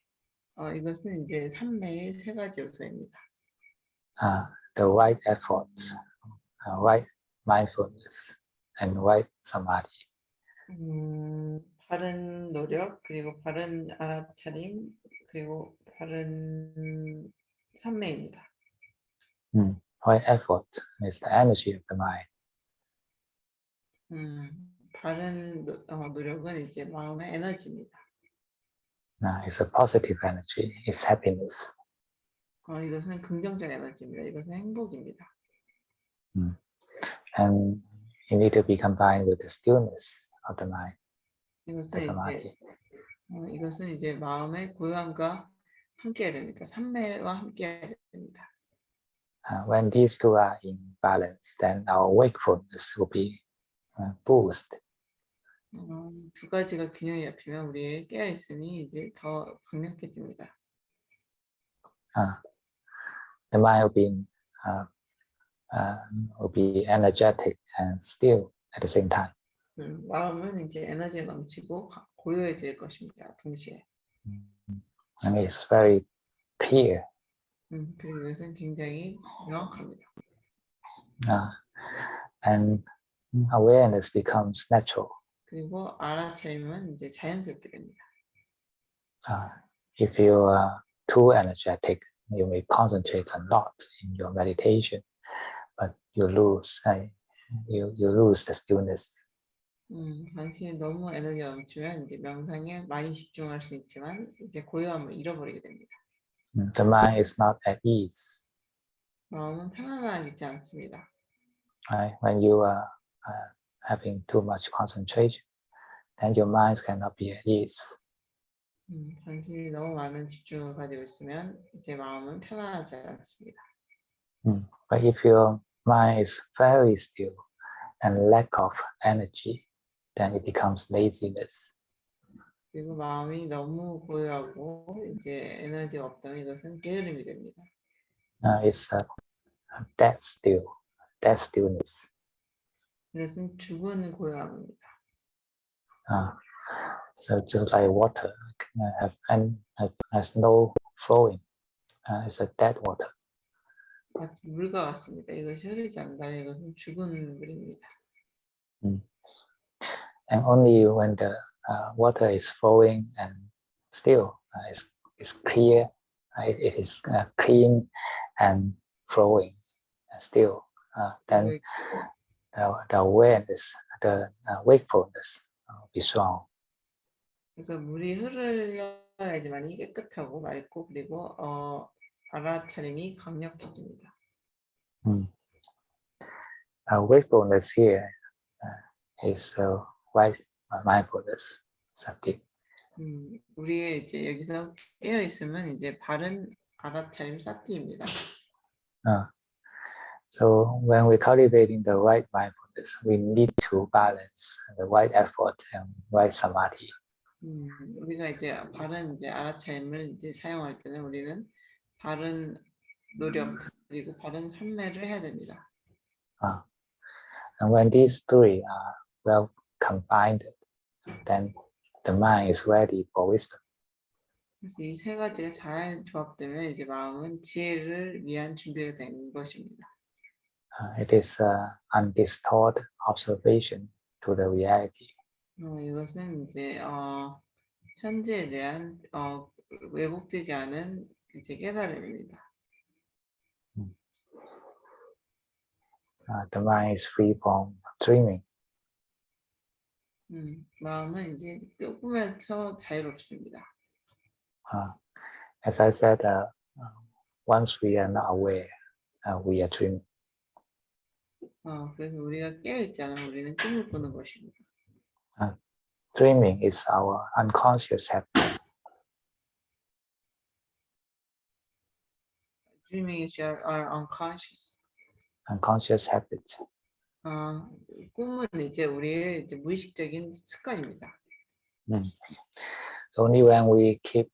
이것은 이제 삼매의 세 가지 요소입니다. The right efforts, right mindfulness, and right samadhi. 바른 노력, 그리고 바른 알아차림, 그리고 바른 삼매입니다. Right effort is the energy of the mind. 바른 노력은 이제 마음의 에너지입니다. It's a positive energy. It's happiness. 이것은 긍정적 에너지입니다. 이것은 행복입니다. And it need to be combined with the stillness of the mind, the 이것은 samadhi. 이것은 이제 마음의 고요함과 함께해야 됩니다. 삼매와 함께해야 됩니다. When these two are in balance, then our wakefulness will be boosted. 두 가지가 균형이 잡히면 우리의 깨어있음이 이제 더 강력해집니다. The mind will be energetic and still at the same time. 마음은 이제 에너지가 넘치고 고요해질 것입니다. 동시에. And it's very clear. 그리고 이것은 굉장히 명확합니다. And awareness becomes natural. 그리고 알아차림은 이제 자연스럽게 됩니다. If you are too energetic, you may concentrate a lot in your meditation, but you lose the stillness. 당신이 너무 에너지가 넘치면 이제 명상에 많이 집중할 수 있지만 이제 고요함을 잃어버리게 됩니다. The mind is not at ease. 마음은 편안하지 않습니다. When you are having too much concentration, then your mind cannot be at ease. 당신이 너무 많은 집중을 가지고 있으면 이제 마음은 편안하지 않습니다. But if your mind is very still and lack of energy, then it becomes laziness. 그리고 마음이 너무 고요하고 이제 에너지가 없다면 이것은 게으름이 됩니다. It's a dead stillness. 이것은 죽은 고요함입니다. So just like water has no flowing, it's a dead water. 마치 물과 같습니다. 이것이 흐르지 않는다면 이것은 죽은 물입니다. And only when the water is flowing and still, it's clear, it is clean and flowing and still, then the awareness, the wakefulness will be strong. 그래서 물이 흐르야지만이 깨끗하고 맑고 그리고 알아차림이 강력해집니다. Wakefulness here is right mindfulness, sati. 우리의 이제 여기서 깨어 있으면 이제 바른 알아차림 사티입니다. So when we're cultivating the right mindfulness, we need to balance the right effort and right samadhi. 우리가 이제 바른 이제 알아차림을 이제 사용할 때는 우리는 바른 노력 그리고 바른 삼매를 해야 됩니다. And when these three are well combined, then the mind is ready for wisdom. 그래서 이 세 가지가 잘 조합되면 이제 마음은 지혜를 위한 준비가 된 것입니다. It is undistorted observation to the reality. 이것은 이제 현재에 대한 왜곡되지 않은 이제 깨달음입니다. The mind is free from dreaming. 마음은 이제 꿈에서 자유롭습니다. As I said, once we are not aware, we are dreaming. 그래서 우리가 깨어있지 않으면 우리는 꿈을 꾸는 것입니다. Dreaming is our unconscious habit. Dreaming is our Unconscious habit. 꿈은 이제 우리의 이제 무의식적인 습관입니다. So only when we keep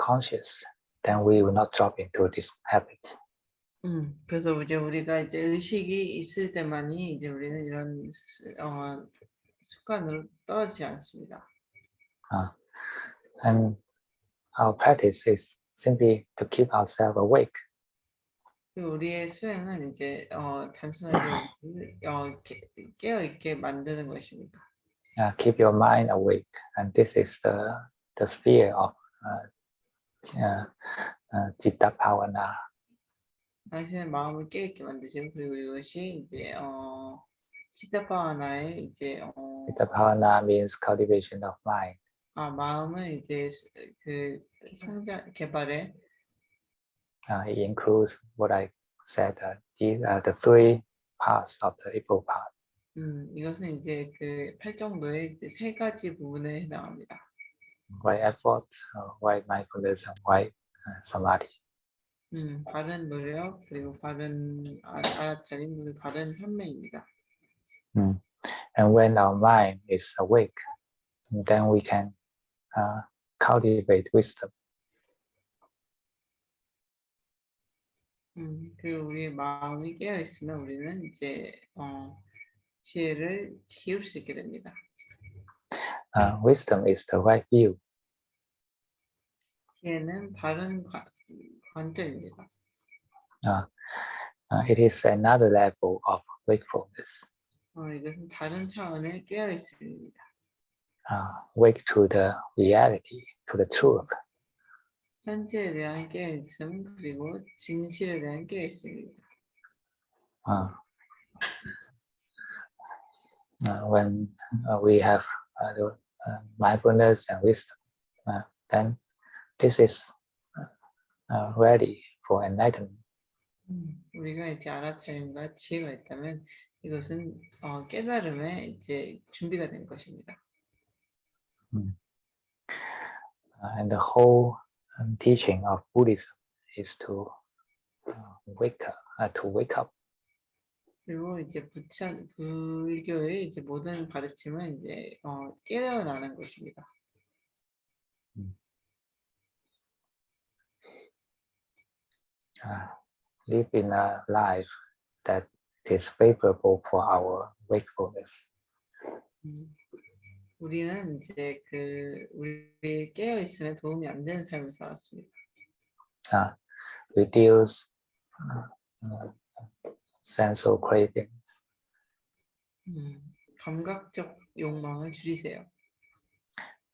conscious, then we will not drop into this habit. 그래서 이제 우리가 이제 의식이 있을 때만이 이제 우리는 이런 습관으로 떨어지지 않습니다. And our practice is simply to keep ourselves awake. 우리의 수행은 이제 단순하게 깨어 있게 만드는 것입니다. Keep your mind awake, and this is the sphere of Citta Bhavana. 당신의 마음을 깨어 있게 만드시고 그리고 이것이 이제 치타파와나의 이제 Citta Bhavana means cultivation of mind. 마음을 이제 그 성장 개발에 It includes what I said. These are the three parts of the Igbo path. 이것은 이제 그 8정도의 세 가지 부분에 해당합니다. Right effort, right mindfulness, and right samadhi. 바른 노력 그리고 바른 알아차림 그리고 바른 현명입니다. And when our mind is awake, then we can cultivate wisdom. 그리고 우리의 마음이 깨어 있으면 우리는 이제 지혜를 키울 수 있게 됩니다. Wisdom is the right view. 지혜는 바른 관점입니다. It is another level of wakefulness. 이것은 다른 차원의 깨어 있음입니다. Wake to the reality, to the truth. 현재에 대한 깨어 있음 그리고 진실에 대한 깨어 있음입니다. When we have mindfulness and wisdom, then this is ready for enlightenment. 우리가 이제 알아차림과 지혜가 있다면 이것은 깨달음에 이제 준비가 된 것입니다. And the whole teaching of Buddhism is to wake up. 그리고 이제 불교의 이제 모든 가르침은 이제 깨어나는 것입니다. Live in a life that is favorable for our wakefulness. 우리는 이제 우리 깨어 있음에 도움이 안 되는 삶을 살았습니다. Reduce sensual cravings. 감각적 욕망을 줄이세요.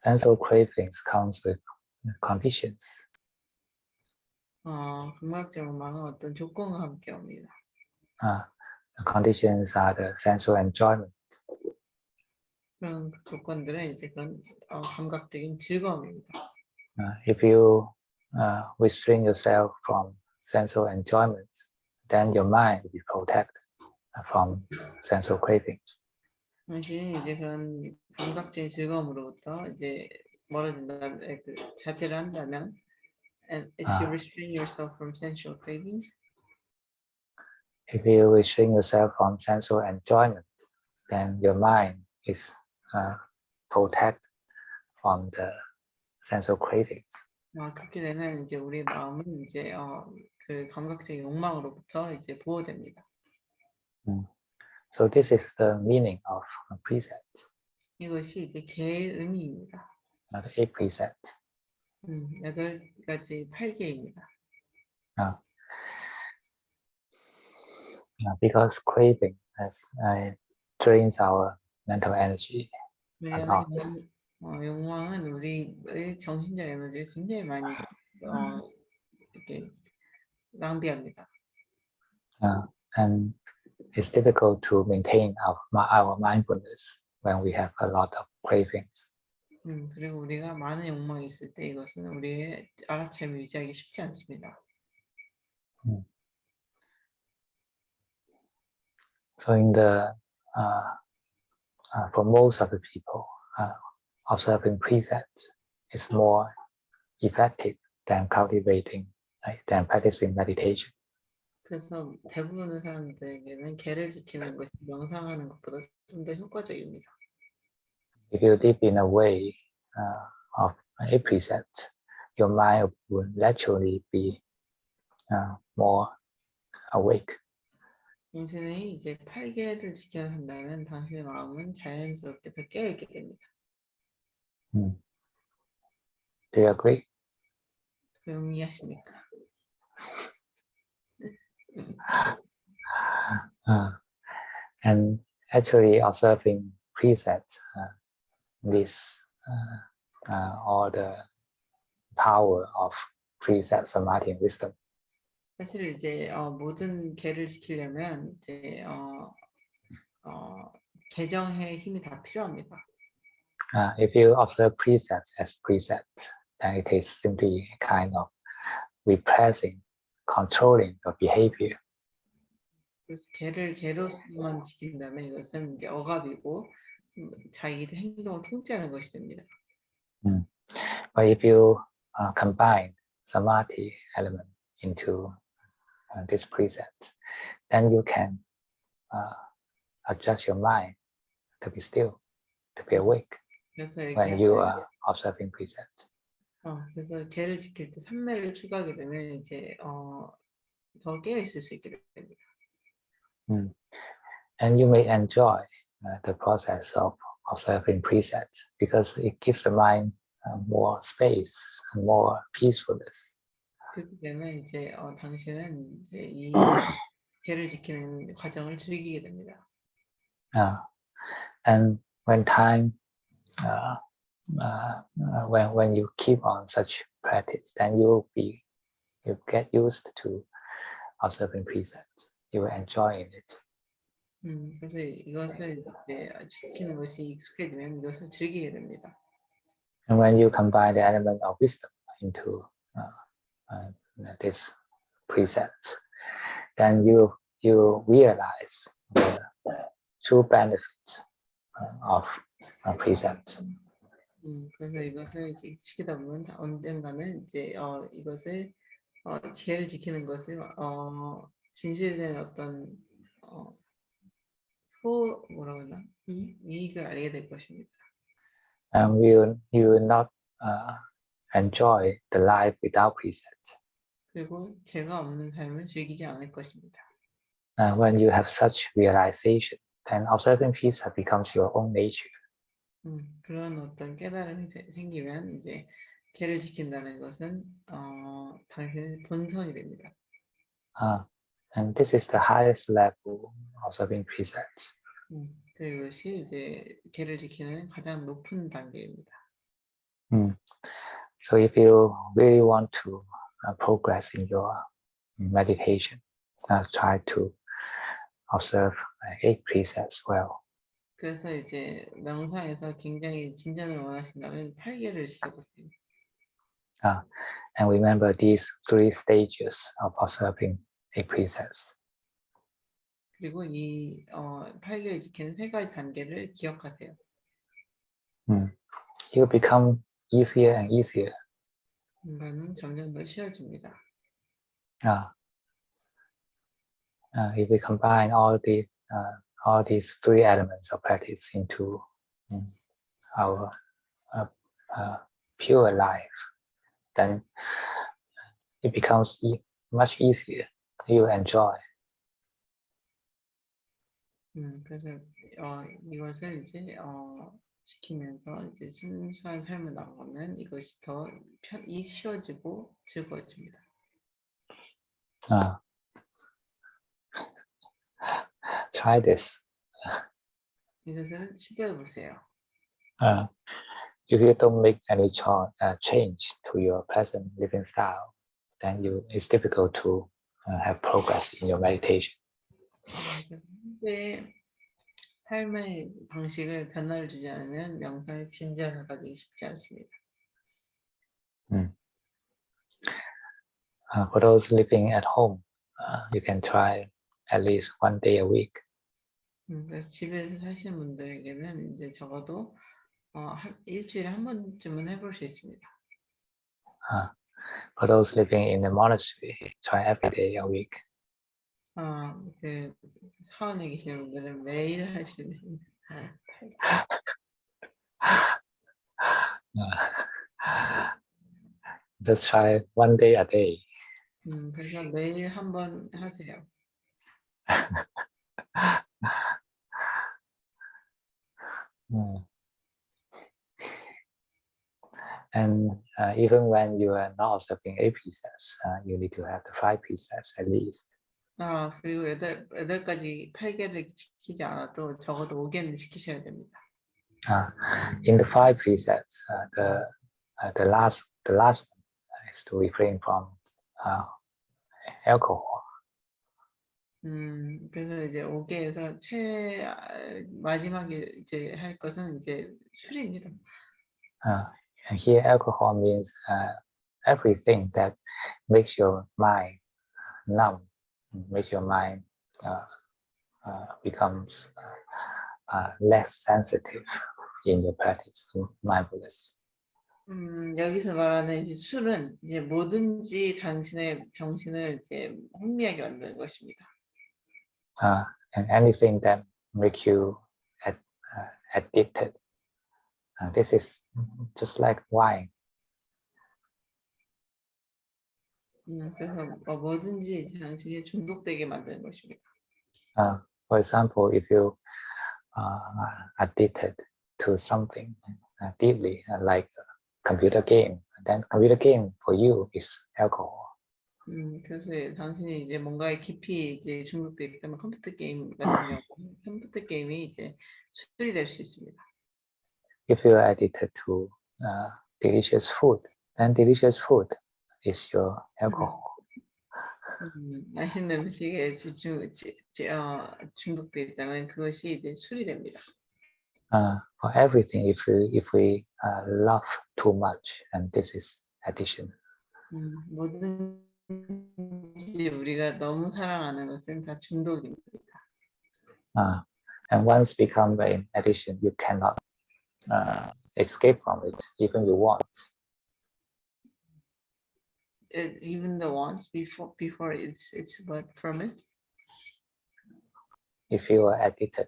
Sensual cravings comes with conditions. 감각적 욕망은 어떤 조건과 함께 옵니다. The conditions are the sensual enjoyment. 그런 조건들은 이제 그런 감각적인 즐거움입니다. If you restrain yourself from sensual enjoyments, then your mind will be protected from sensual cravings. 당신이 이제 그런 감각적인 즐거움으로부터 이제 멀어진다면, 자제를 한다면, and if you restrain yourself from sensual cravings, if you restrain yourself from sensual enjoyment, then your mind is protected from the sensual cravings. 그렇게 되면 이제 우리 마음은 이제 그 감각적인 욕망으로부터 이제 보호됩니다. So this is the meaning of precept. 이것이 이제 개의 의미입니다. The 8 precept. 8가지 8개입니다. Because craving drains our mental energy. 왜냐하면 욕망은 우리의 정신적 에너지를 굉장히 많이 이렇게 낭비합니다. And it's difficult to maintain our mindfulness when we have a lot of cravings. 그리고 우리가 많은 욕망이 있을 때 이것은 우리의 알아차림을 유지하기 쉽지 않습니다. So in the for most of the people, observing precepts is more effective than than practicing meditation. 그래서 대부분의 사람들에게는 계를 지키는 것이 명상하는 것보다 좀 더 효과적입니다. If you live in a way of a precept, your mind will naturally be more awake. 당신이 이제 8개를 지켜야 한다면 당신의 마음은 자연스럽게 더 깨어있게 됩니다. Do you agree? 조용히 하십니까? And actually observing precepts, this all the power of precept, samadhi, and wisdom. 사실 이제 모든 계를 지키려면 이제 개정의 힘이 다 필요합니다. If you observe precepts as precepts, then it is simply a kind of repressing, controlling your behavior. 그래서 개를 개로서만 지킨다면 이것은 이제 억압이고 자기 행동을 통제하는 것이 됩니다. But if you combine samadhi element into this precept, then you can adjust your mind to be still, to be awake 그래서 when 이렇게 you are observing precepts. 그래서 개를 지킬 때 삼매를 추가하게 되면 이제 더 깨어 있을 수 있게 됩니다. And you may enjoy the process of observing precepts because it gives the mind more space and more peacefulness. 그렇기 때문에 이제 당신은 이제 이 개를 지키는 과정을 즐기게 됩니다. And when time, when you keep on such practice, then you get used to observing precepts. You will enjoy it. 그래서 이것을 이제 지키는 것이 익숙해지면 이것을 즐기게 됩니다. And when you combine the element of wisdom into this precept, then you realize the true benefits of precept. 그래서 이것을 이제 지키다 보면 언젠가는 이제 이것을 계를 지키는 것을 진실된 어떤 뭐라고 하나 이익을 알게 될 것입니다. And you will not enjoy the life without precept. 그리고 죄가 없는 삶을 즐기지 않을 것입니다. When you have such realization, then observing precept becomes your own nature. 그런 어떤 깨달음이 생기면 이제 계를 지킨다는 것은 당신의 본성이 됩니다. And this is the highest level of observing precepts. 이것이 이제 계를 지키는 가장 높은 단계입니다. So if you really want to progress in your meditation, try to observe 8 precepts well. 그래서 이제 명상에서 굉장히 진전을 원하신다면 8개를 지켜보세요. And remember these 3 stages of observing 8 precepts. 그리고 이 8개를 지키는 3가지 단계를 기억하세요. You become easier and easier. 인간은 점점 더 쉬워집니다. If we combine all these 3 elements of practice into our pure life, then it becomes much easier. You enjoy. 그래서 이것을 이제 지키면서 이제 순수한 삶을 나가면 이것이 더 쉬워지고 즐거워집니다. Try this. 이것을 시도해 보세요. If you don't make any change to your present living style, then it's difficult to have progress in your meditation. 현재 삶의 방식을 변화를 주지 않으면 명상의 진전을 가지기 쉽지 않습니다. For those living at home, you can try at least 1 day a week. 그래서 집에서 사시는 분들에게는 이제 적어도 일주일에 한 번쯤은 해볼 수 있습니다. For those living in the monastery, try every day a week. 그 사원에 계시는 분들은 매일 하시면 Just try 1 day a day. 그래서 매일 한 번 하세요. And even when you are not observing 8 precepts, you need to have the 5 precepts at least. 그리고 8가지 8개를 지키지 않아도 적어도 5개는 지키셔야 됩니다. In the 5 precepts, the last one is to refrain from alcohol. 그래서 이제 5개에서 마지막에 이제 할 것은 이제 술입니다. And here, alcohol means everything that makes your mind numb, makes your mind becomes less sensitive in your practice, in mindfulness. 여기서 말하는 이제 술은 이제 뭐든지 당신의 정신을 이제 혼미하게 만드는 것입니다. And anything that makes you addicted. This is just like wine. 그래서 뭐든지 당신이 중독되게 만드는 것입니다. For example, if you are addicted to something deeply, like a computer game, then computer game for you is alcohol. 그래서 당신이 이제 뭔가에 깊이 이제 중독되기 때문에 컴퓨터 게임 같은 경우 컴퓨터 게임이 이제 술이 될 수 있습니다. If you are addicted to delicious food, then delicious food is your alcohol. 맛있는 음식에 중독되기 때문에 그것이 이제 술이 됩니다. For everything, if we love too much, and this is addiction. 뭐든지 우리가 너무 사랑하는 것은 다 중독입니다. And once become an addiction, you cannot escape from it, even you want. Even the once before it's what from it. If you are addicted,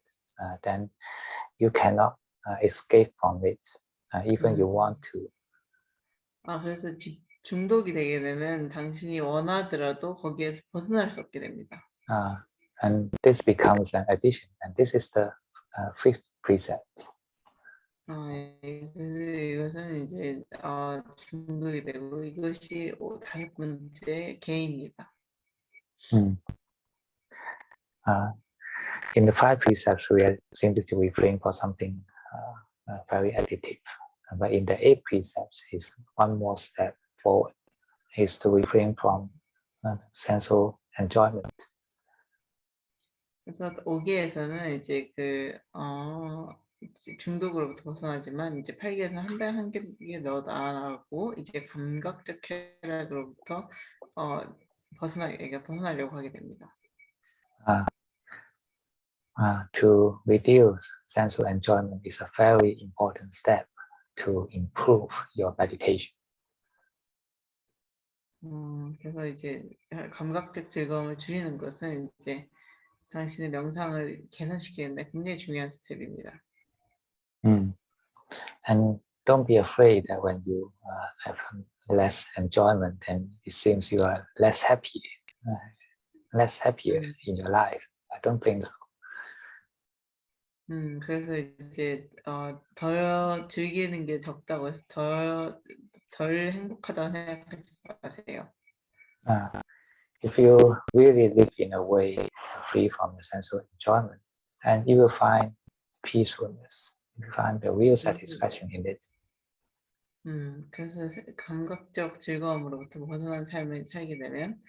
then you cannot escape from it, even you want to. 그래서 중독이 되게 되면 당신이 원하더라도 거기에서 벗어날 수 없게 됩니다. And this becomes an addiction, and this is the 5th precept. 이것은 이제 중독이 되고 이것이 5번째 계입니다. In the 5 precepts, we are simply to refrain for something very addictive. But in the 8 precepts, is one more step forward, is to refrain from sensual enjoyment. 그래서 5개에서는 이제 중독으로부터 벗어나지만 이제 8개에서는 한 개 넣어 나가고 이제 감각적 쾌락으로부터 벗어나려고 하게 됩니다. To reduce sensual enjoyment is a very important step to improve your meditation. 그래서 이제 감각적 즐거움을 줄이는 것은 이제 당신의 명상을 개선시키는데 굉장히 중요한 스텝입니다. And don't be afraid that when you have less enjoyment, then it seems you are less happier in your life. I don't think so. 그래서 이제 덜 즐기는 게 적다고 해서 덜 행복하다고 생각하지 마세요. If you really live in a way free from the sensual enjoyment, and you will find peacefulness. You will find the real satisfaction in it. 그래서 감각적 즐거움으로부터 벗어난 삶을 살게 되면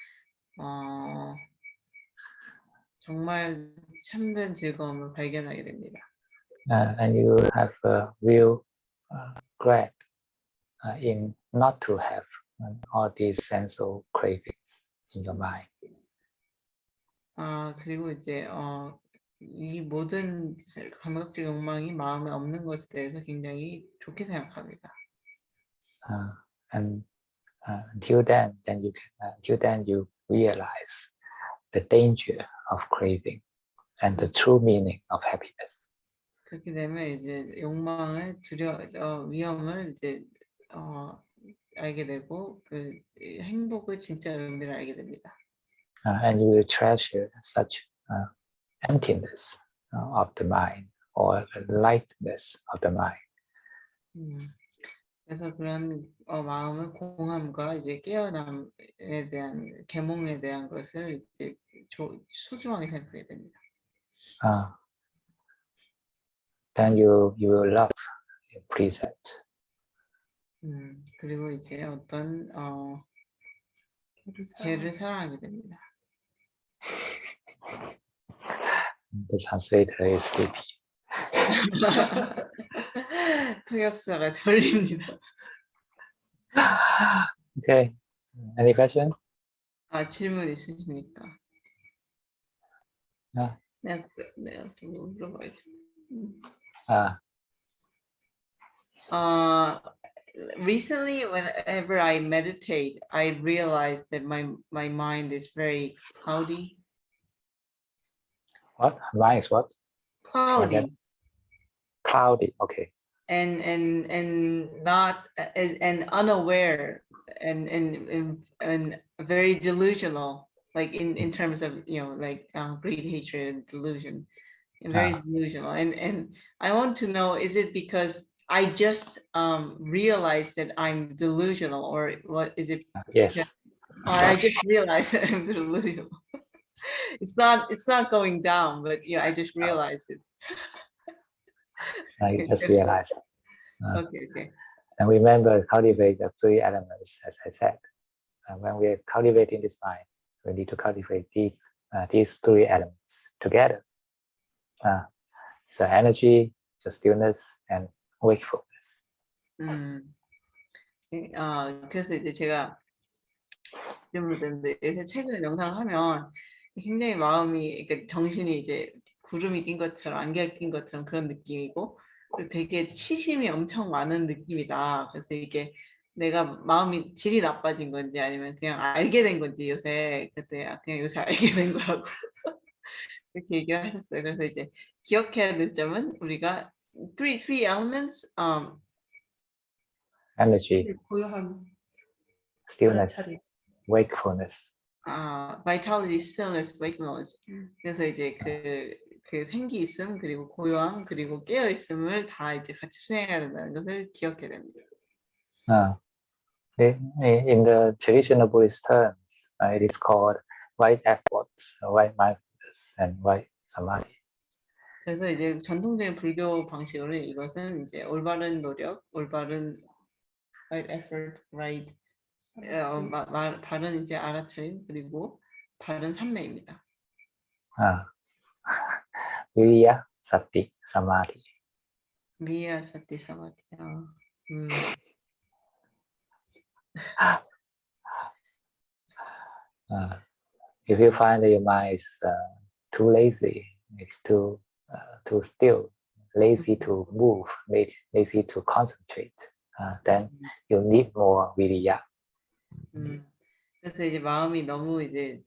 정말 참된 즐거움을 발견하게 됩니다. And you have a real regret in not to have all these sensual cravings in your mind. 그리고 이제 이 모든 감각적 욕망이 마음에 없는 것에 대해서 굉장히 좋게 생각합니다. And until then you realize the danger of craving and the true meaning of happiness. 그렇게 되면 이제 욕망을 위험을 이제 알게 되고 그 행복의 진짜 의미를 알게 됩니다. And you will treasure such emptiness of the mind or lightness of the mind. 그래서 그런 마음을 공함과 이제 깨어남에 대한 계몽에 대한 것을 이제 소중하게 생각하게 됩니다. Then you will love precept. 그리고 이제 어떤 개를 사랑하게 됩니다. The translator is sleepy. 통역사가 졸립니다. Okay. Any question? 질문 있으십니까? Yeah. 내가 좀 물어봐야겠다. Recently, whenever I meditate, I realize that my mind is very cloudy. What? Mine is what? Cloudy. Cloudy. Okay. And not and unaware and very delusional, like in terms of like greed, hatred, and delusion, and very delusional. And I want to know, is it because I just realized that I'm delusional, or what is it? Yes. I just realized that I'm delusional. It's not going down, but I just realized it. I just realized. Okay. And remember, cultivate the three elements, as I said. When we are cultivating this mind, we need to cultivate these three elements together. So energy, the stillness, and wakefulness. 그래서 이제 제가 요새 최근에 명상을 하면 굉장히 마음이, 그러니까 정신이 이제 구름이 낀 것처럼, 안개가 낀 것처럼 그런 느낌이고, 그리고 되게 치심이 엄청 많은 느낌이다. 그래서 이게 내가 마음이 질이 나빠진 건지 아니면 그냥 알게 된 건지 요새, 그때 그냥 요새 알게 된 거라고 이렇게 얘기를 하셨어요. 그래서 이제 기억해야 될 점은 우리가 three elements, Energy, 고요함, stillness, 알아차림. wakefulness. vitality, stillness, wakefulness. 그래서 이제 그 생기 있음, 그리고 고요함, 그리고 깨어 있음을 다 이제 같이 수행해야 된다는 것을 기억해야 됩니다. In the traditional Buddhist terms, it is called right effort, right mindfulness, and right samadhi. 그래서 이제 전통적인 불교 방식으로 이것은 이제 올바른 노력, 올바른 right effort, right 바른 이제 알아차림, 그리고 바른 삼매입니다. Viriya, Sati, Samadhi. 미야 사티 사마티. If you find that your mind is too lazy, it's too still, lazy to move, lazy to concentrate, then you need more viriya. 그래서 이제 마음이 너무 이제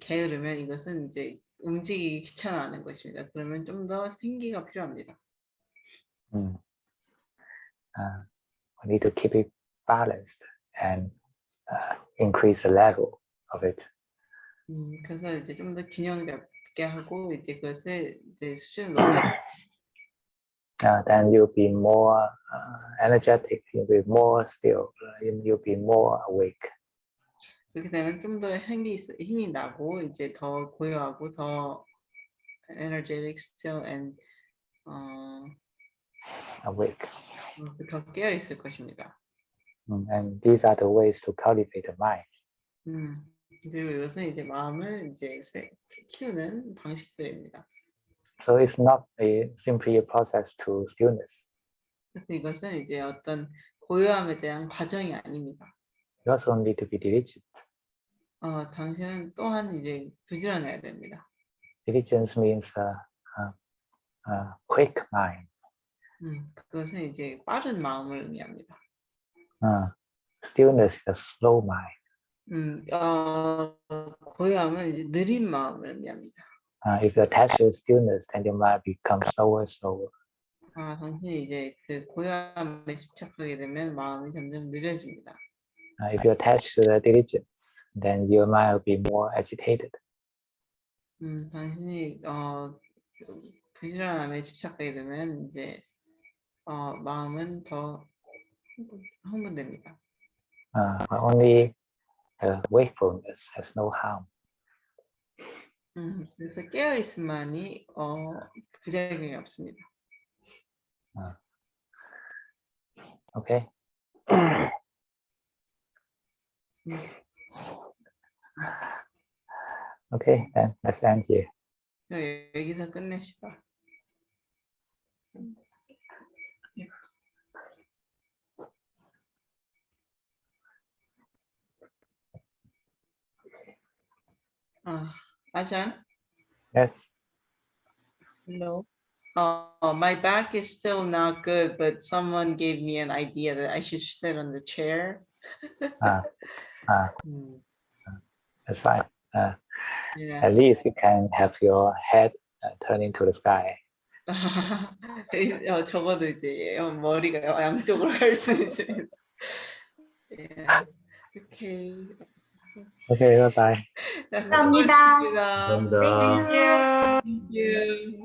게으르면 이것은 이제 움직이기 귀찮아하는 것입니다. 그러면 좀 더 생기가 필요합니다. We need to keep it balanced and increase the level of it. 그래서 이제 좀 더 균형 잡게 하고 이제 그것을 이제 수준을 높여. Then you'll be more energetic. You'll be more still. You'll be more awake. 그렇게 되면 좀 더 힘이 나고 이제 더 고요하고 더 energetic, still, and Awake. 더 깨어 있을 것입니다. And these are the ways to cultivate the mind. 그리고 이것은 이제 마음을 이제 키우는 방식들입니다. So it's not simply a process to stillness. 그래서 이것은 이제 어떤 고요함에 대한 과정이 아닙니다. You also need to be diligent. 당신은 또한 이제 부지런해야 됩니다. Diligence means quick mind. 그것은 이제 빠른 마음을 의미합니다. Stillness is a slow mind. 고요함은 이제 느린 마음을 의미합니다. If you attach to stillness, then your mind becomes slower and slower. 당신이 이제 그 고요함에 집착하게 되면 마음이 점점 느려집니다. If you attach to the diligence, then your mind will be more agitated. 당신이 부지런함에 집착하게 되면 이제 마음은 더 흥분됩니다. Only wakefulness has no harm. 그래서 깨어 있음만이 부작용이 없습니다. Okay. Okay, then let's end here. 여기서 끝냅시다. Ajahn? Yes. Hello. My back is still not good, but someone gave me an idea that I should sit on the chair. That's fine. Yeah. At least you can have your head turning to the sky. 적어도 이제 머리가 양쪽으로 갈 수 있습니다. Yeah. Okay. Okay, bye bye. 감사합니다. 감사합니다. Thank you.